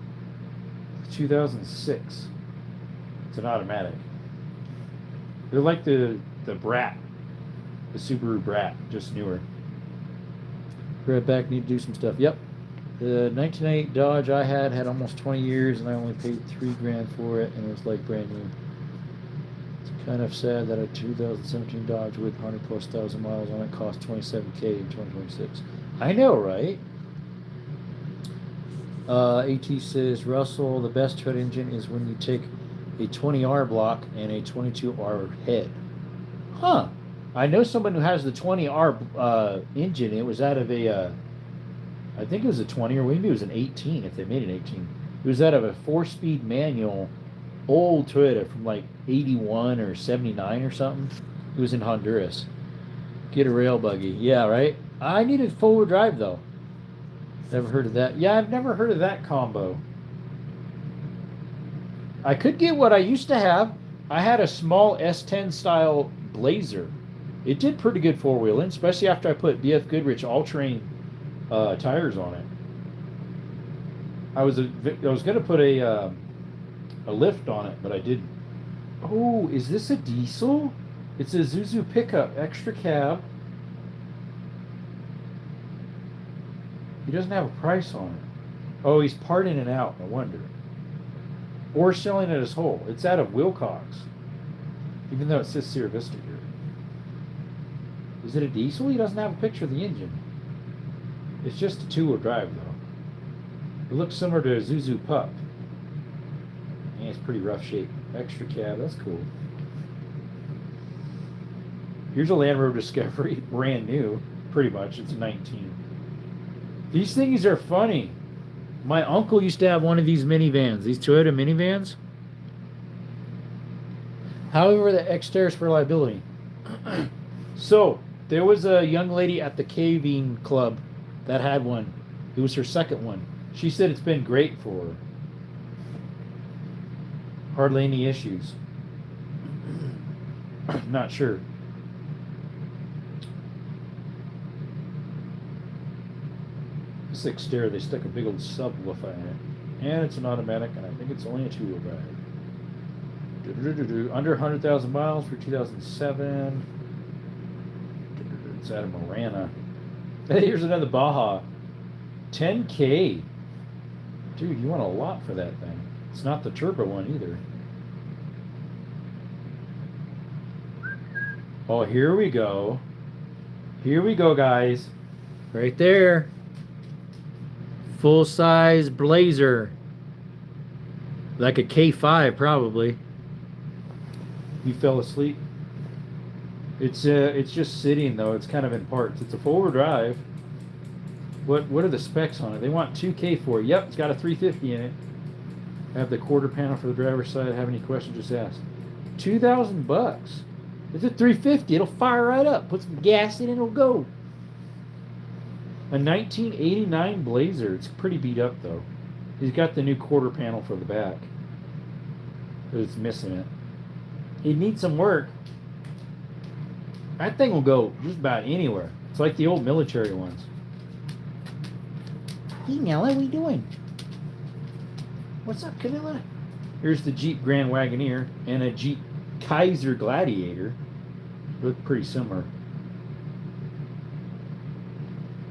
Speaker 1: 2006. It's an automatic. They're like the Brat. The Subaru Brat, just newer. Right back, need to do some stuff. Yep. The 1998 Dodge I had almost 20 years, and I only paid $3,000 for it, and it was like brand new. It's kind of sad that a 2017 Dodge with 100,000+ miles on it cost $27K in 2026. I know, right? AT says, Russell, the best tread engine is when you take a 20R block and a 22R head. Huh. I know someone who has the 20R engine. It was out of a, I think it was a 20, or maybe it was an 18 if they made an 18. It was out of a 4-speed manual, old Toyota from like 81 or 79 or something. It was in Honduras. Get a rail buggy. Yeah, right? I needed four-wheel drive, though. Never heard of that. Yeah, I've never heard of that combo. I could get what I used to have. I had a small S10 style Blazer. It did pretty good four-wheeling, especially after I put BF Goodrich all-terrain tires on it. I was gonna put a lift on it, but I didn't. Oh, is this a diesel? It's a Zuzu pickup, extra cab. He doesn't have a price on it. Oh, he's parting it out, no wonder. Or selling it as whole. It's out of Wilcox. Even though it says Sierra Vista here. Is it a diesel? He doesn't have a picture of the engine. It's just a two-wheel drive, though. It looks similar to a Zuzu Pup. And it's pretty rough shape. Extra cab, that's cool. Here's a Land Rover Discovery, brand new, pretty much. It's a 19. These things are funny. My uncle used to have one of these minivans, these Toyota minivans. However, the exterior is for liability. So, there was a young lady at the caving club that had one. It was her second one. She said it's been great for her. Hardly any issues. Not sure. This exterior, they stuck a big old subwoofer in it. And it's an automatic, and I think it's only a two-wheel drive. Under 100,000 miles for 2007. It's out of Marana. Hey, here's another Baja. 10K. Dude, you want a lot for that thing. It's not the turbo one either. Oh, here we go. Here we go, guys. Right there. Full-size Blazer. Like a K5, probably. You fell asleep? It's just sitting, though. It's kind of in parts. It's a four-wheel drive. What are the specs on it? They want 2K for it. Yep, it's got a 350 in it. I have the quarter panel for the driver's side. Have any questions, just ask. $2,000. It's a 350. It'll fire right up. Put some gas in it, it'll go. A 1989 Blazer. It's pretty beat up, though. He's got the new quarter panel for the back. But it's missing it. It needs some work. That thing will go just about anywhere. It's like the old military ones. Hey, Nella, what are you doing? What's up, Camilla? Here's the Jeep Grand Wagoneer and a Jeep Kaiser Gladiator. Look pretty similar.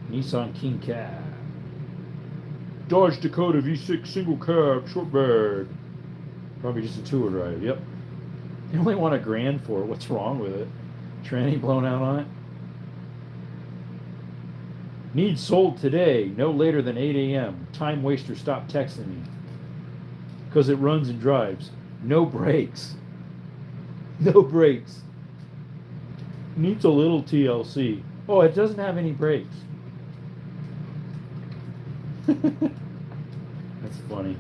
Speaker 1: Nissan King Cab. Dodge Dakota V6 single cab, short bed. Probably just a two-wheel drive, yep. They only want $1,000 for it. What's wrong with it? Tranny blown out on it? Needs sold today, no later than 8 a.m. Time waster, stop texting me. Because it runs and drives. No brakes. No brakes. Needs a little TLC. Oh, it doesn't have any brakes. That's funny.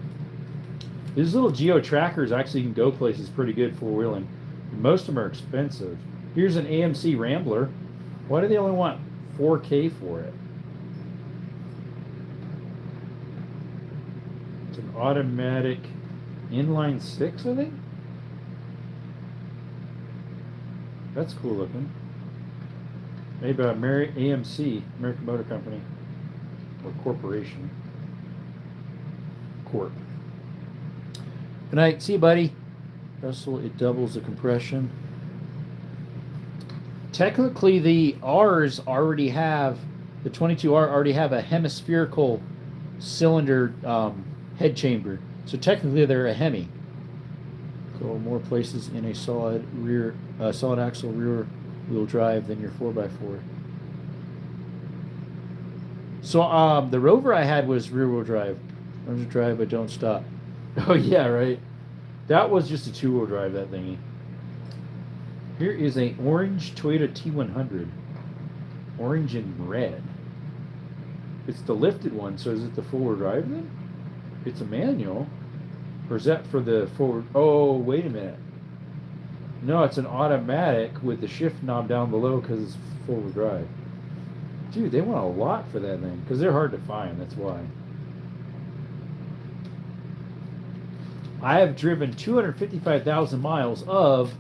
Speaker 1: These little Geo trackers actually can go places pretty good four-wheeling. Most of them are expensive. Here's an AMC Rambler. Why do they only want 4K for it? It's an automatic inline six, I think. That's cool looking. Made by AMC, American Motor Company, or Corporation. Corp. Good night. See you, buddy. Russell, it doubles the compression. Technically, the R's already have, the 22R already have a hemispherical cylinder head chamber. So technically, they're a Hemi. Go more places in a solid axle rear wheel drive than your 4x4. So the Rover I had was rear wheel drive. Learn to drive but don't stop. Oh yeah, right. That was just a two-wheel drive, that thingy. Here is a orange Toyota T100. Orange and red. It's the lifted one, so is it the four-wheel drive then? It's a manual. Or is that for the forward? Oh, wait a minute. No, it's an automatic with the shift knob down below because it's four-wheel drive. Dude, they want a lot for that thing because they're hard to find, that's why. I have driven 255,000 miles of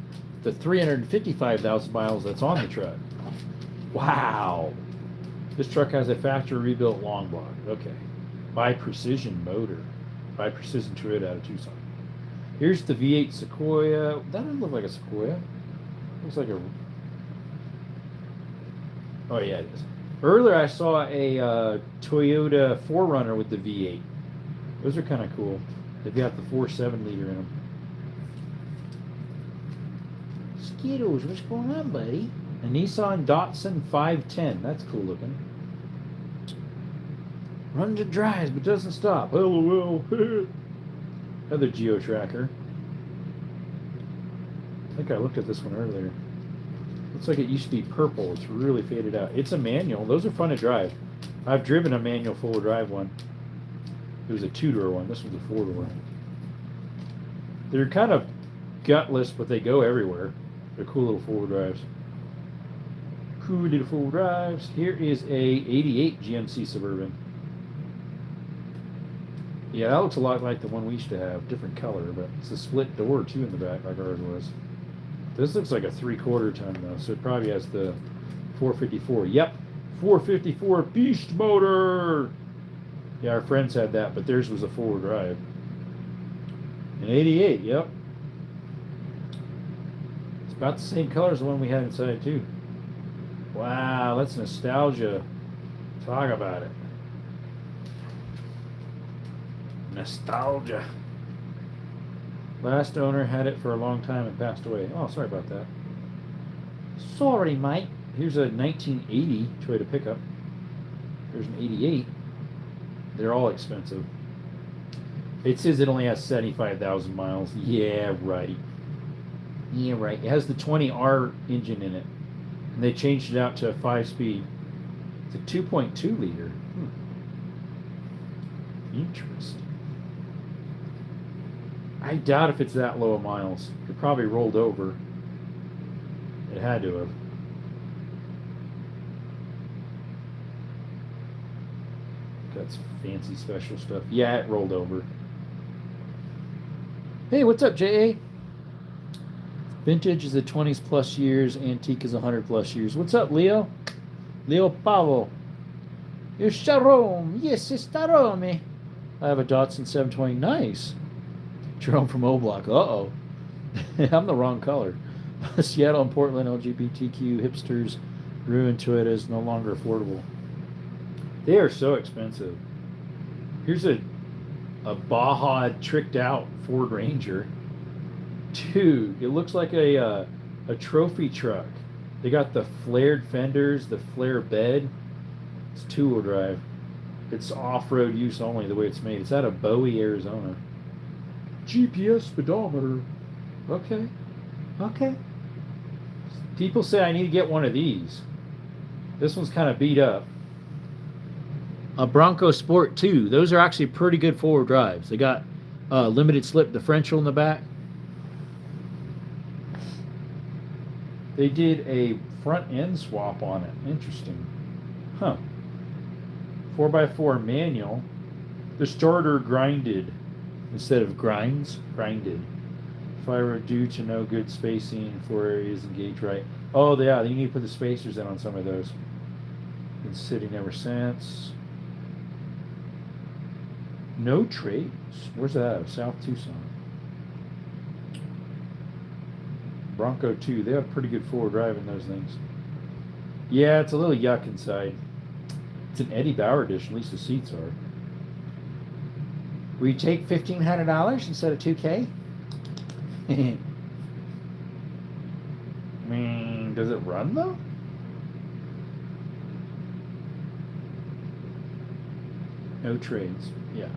Speaker 1: the 355,000 miles that's on the truck. Wow. This truck has a factory rebuilt long block. Okay. By Precision Motor. by Precision Toyota out of Tucson. Here's the V8 Sequoia. That doesn't look like a Sequoia. Looks like a... Oh, yeah, it is. Earlier, I saw a Toyota 4Runner with the V8. Those are kind of cool. They've got the 4.7 liter in them. Skittles, what's going on, buddy? A Nissan Datsun 510. That's cool looking. Runs and drives, but doesn't stop. LOL. Another Geo Tracker. I think I looked at this one earlier. Looks like it used to be purple. It's really faded out. It's a manual. Those are fun to drive. I've driven a manual four-wheel drive one. It was a two-door one. This one's a four-door. They're kind of gutless, but they go everywhere. They're cool little four-wheel drives. Cool little four-wheel drives. Here is a 88 GMC Suburban. Yeah, that looks a lot like the one we used to have. Different color, but it's a split door, too, in the back, like ours was. This looks like a 3/4 ton, though, so it probably has the 454. Yep, 454 beast motor! Yeah, our friends had that, but theirs was a four-wheel drive. An 88, yep. It's about the same color as the one we had inside, too. Wow, that's nostalgia. Talk about it. Nostalgia. Last owner had it for a long time and passed away. Oh, sorry about that. Sorry, mate. Here's a 1980 Toyota pickup. There's an 88. They're all expensive. It says it only has 75,000 miles. Yeah, right. Yeah, right. It has the 20R engine in it. And they changed it out to a 5-speed. It's a 2.2 liter. Interesting. I doubt if it's that low of miles. It probably rolled over. It had to have. That's fancy special stuff. Yeah, it rolled over. Hey, what's up, J.A.? Vintage is the 20s plus years. Antique is 100 plus years. What's up, Leo? Leo Pavo. It's Jerome. Yes, it's Jerome. I have a Datsun 720. Nice. Jerome from O-Block. Uh-oh. I'm the wrong color. Seattle and Portland, LGBTQ, hipsters, ruined Toyotas, no longer affordable. They are so expensive. Here's a Baja tricked out Ford Ranger. Dude, it looks like a trophy truck. They got the flared fenders, the flare bed. It's two-wheel drive. It's off-road use only the way it's made. It's out of Bowie, Arizona. GPS speedometer. Okay. Okay. People say I need to get one of these. This one's kind of beat up. A Bronco Sport 2. Those are actually pretty good four-wheel drives. They got limited slip differential in the back. They did a front end swap on it. Interesting. Huh. 4x4 manual. The starter grinded instead of grinded. If I were due to no good spacing, 4 areas engaged right. Oh, yeah, you need to put the spacers in on some of those. Been sitting ever since. No trades. Where's that out of? South Tucson. Bronco 2. They have pretty good forward drive in those things. Yeah, it's a little yuck inside. It's an Eddie Bauer edition. At least the seats are. Will you take $1,500 instead of $2K? I mean, does it run though? No trades. Yeah.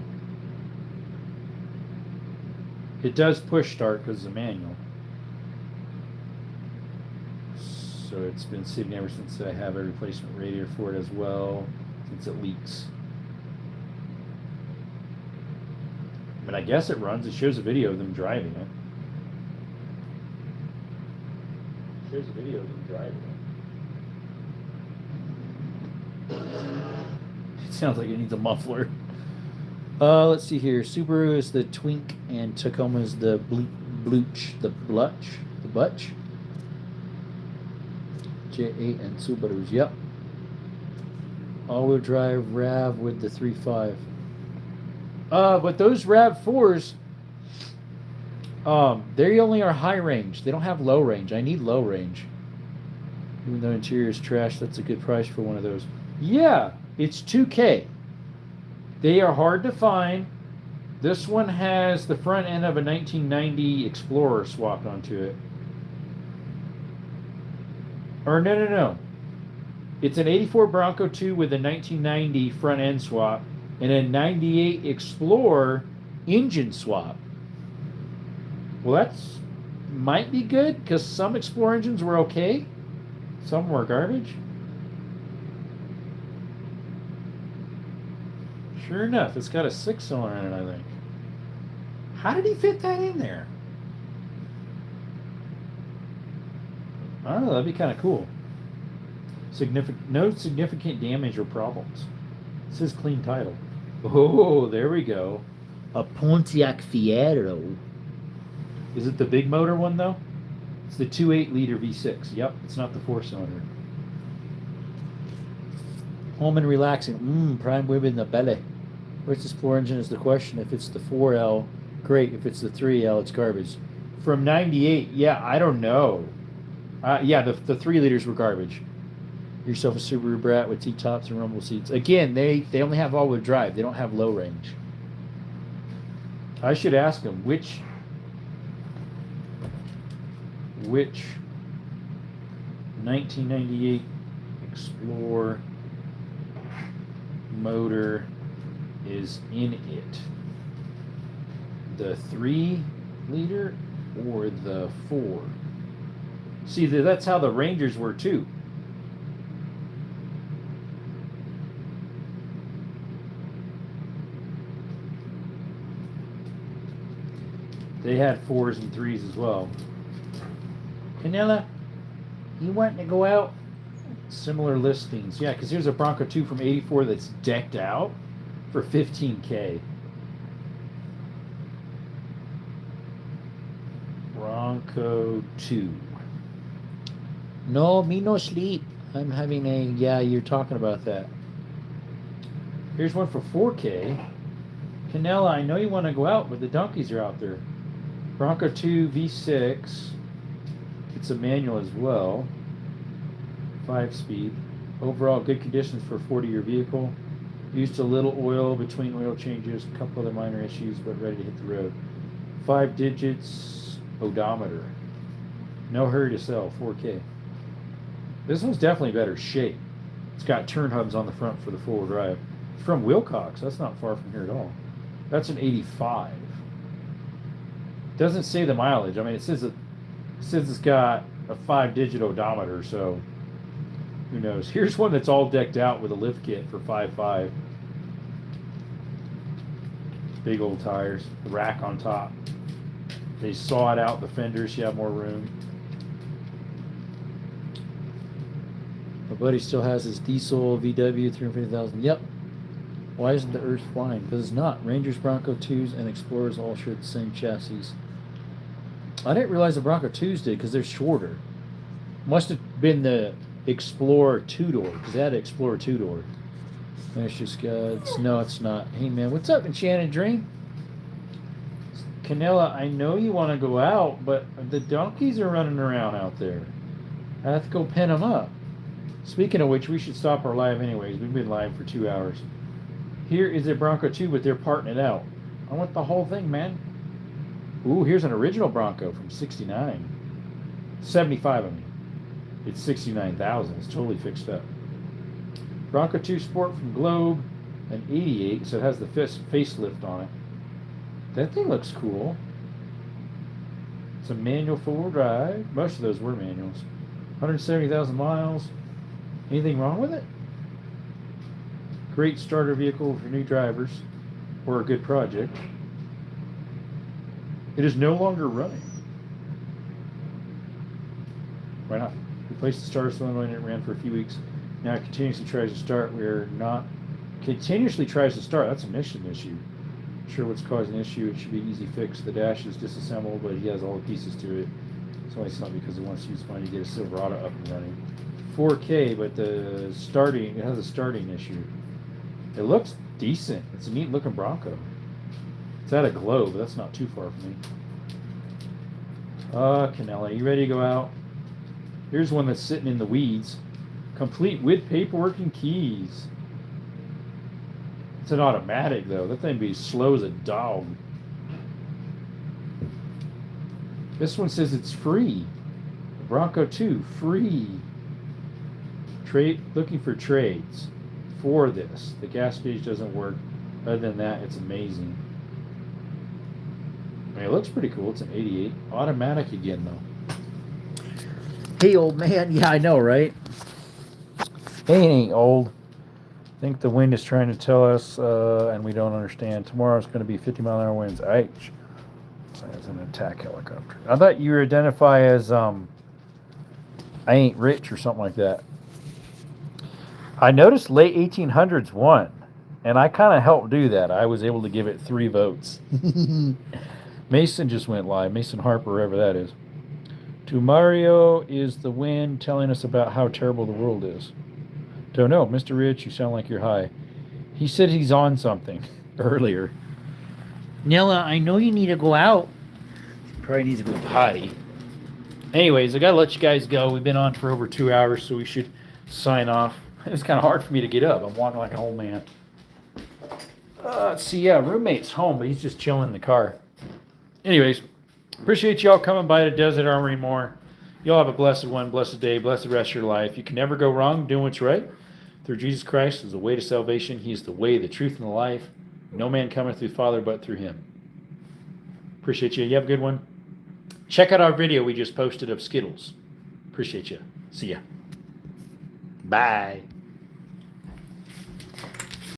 Speaker 1: It does push start because it's a manual. So it's been sitting ever since I have a replacement radiator for it as well, since it leaks. But I guess it runs. It shows a video of them driving it. Shows a video of them driving it. It sounds like it needs a muffler. Let's see here. Subaru is the Twink and Tacoma is the Butch. J8 and Subarus. Yep. All-wheel drive RAV with the 3.5. But those RAV4s, they only are high range. They don't have low range. I need low range. Even though interior is trash, that's a good price for one of those. Yeah, it's 2K. They are hard to find. This one has the front end of a 1990 Explorer swapped onto it. Or no. It's an 84 Bronco 2 with a 1990 front end swap and a 98 Explorer engine swap. Well, that's might be good because some Explorer engines were okay. Some were garbage. Sure enough, it's got a 6-cylinder in it, I think. How did he fit that in there? I don't know, that'd be kind of cool. No significant damage or problems. It says clean title. Oh, there we go. A Pontiac Fiero. Is it the big motor one, though? It's the 2.8-liter V6. Yep, it's not the 4-cylinder. Home and relaxing. Prime rib in the belly. Which Explorer engine is the question. If it's the 4L, great. If it's the 3L, it's garbage. From 98, yeah, I don't know. Yeah, the 3 liters were garbage. Yourself a Subaru Brat with T-tops and rumble seats. Again, they only have all-wheel drive. They don't have low range. I should ask them which 1998 Explorer motor is in it. The 3-liter or the 4? See, that's how the Rangers were too. They had 4s and 3s as well. Canella, you wanting to go out? Similar listings. Yeah, because here's a Bronco 2 from 84 that's decked out for $15K. Bronco 2. No, me no sleep. I'm having a... Yeah, you're talking about that. Here's one for 4K. Canella, I know you want to go out, but the donkeys are out there. Bronco 2 V6. It's a manual as well. 5-speed. Overall, good conditions for a 40-year vehicle. Used a little oil between oil changes, a couple other minor issues, but ready to hit the road. 5 digits odometer. No hurry to sell. 4K. This one's definitely better shape. It's got turn hubs on the front for the 4-wheel drive. It's from Wilcox. That's not far from here at all. That's an 85. Doesn't say the mileage. I mean, it says it's got a 5-digit odometer, so who knows? Here's one that's all decked out with a lift kit for $5.5. Big old tires, the rack on top. They sawed out the fenders so you have more room. My buddy still has his diesel VW 350,000. Yep. Why isn't the Earth flying? Because it's not. Rangers, Bronco 2s, and Explorers all share the same chassis. I didn't realize the Bronco 2s did because they're shorter. Must have been the Explorer 2-door because they had an Explorer 2-door. There's just guts. No, it's not. Hey, man, what's up, Enchanted Dream? Canella, I know you want to go out, but the donkeys are running around out there. I have to go pen them up. Speaking of which, we should stop our live anyways. We've been live for 2 hours. Here is a Bronco 2, but they're parting it out. I want the whole thing, man. Ooh, here's an original Bronco from 69. 75, I mean. It's 69,000. It's totally fixed up. Bronco 2 Sport from Globe, an 88, so it has the facelift on it. That thing looks cool. It's a manual 4-wheel drive. Most of those were manuals. 170,000 miles. Anything wrong with it? Great starter vehicle for new drivers or a good project. It is no longer running. Why not? Replaced the starter cylinder and it ran for a few weeks. Now it continuously tries to start. We're not continuously tries to start. That's a mission issue. Not sure what's causing the issue. It should be an easy fix. The dash is disassembled, but he has all the pieces to it. It's only something because he wants to use money to get a Silverado up and running. 4K, but it has a starting issue. It looks decent. It's a neat looking Bronco. It's at a Globe. That's not too far from me. Canella, you ready to go out? Here's one that's sitting in the weeds. Complete with paperwork and keys. It's an automatic, though. That thing be slow as a dog. This one says it's free. Bronco 2, free. Trade, looking for trades for this. The gas gauge doesn't work. Other than that, it's amazing. I mean, it looks pretty cool. It's an 88. Automatic again, though. Hey, old man. Yeah, I know, right? Hey, it ain't old. I think the wind is trying to tell us, and we don't understand. Tomorrow's going to be 50-mile-an-hour winds. H. As an attack helicopter. I thought you identify as, I ain't rich or something like that. I noticed late 1800s won, and I kind of helped do that. I was able to give it 3 votes. Mason just went live. Mason Harper, wherever that is. To Mario is the wind telling us about how terrible the world is. Don't know. Mr. Rich, you sound like you're high. He said he's on something earlier. Nella, I know you need to go out. Probably needs to go potty. Anyways, I gotta let you guys go. We've been on for over 2 hours, so we should sign off. It's kind of hard for me to get up. I'm walking like an old man. Let's see, yeah, roommate's home, but he's just chilling in the car. Anyways, appreciate y'all coming by the Desert Armory more. Y'all have a blessed one, blessed day, blessed rest of your life. You can never go wrong doing what's right. Through Jesus Christ is the way to salvation. He is the way, the truth, and the life. No man cometh through the Father but through him. Appreciate you. You have a good one. Check out our video we just posted of Skittles. Appreciate you. See ya. Bye.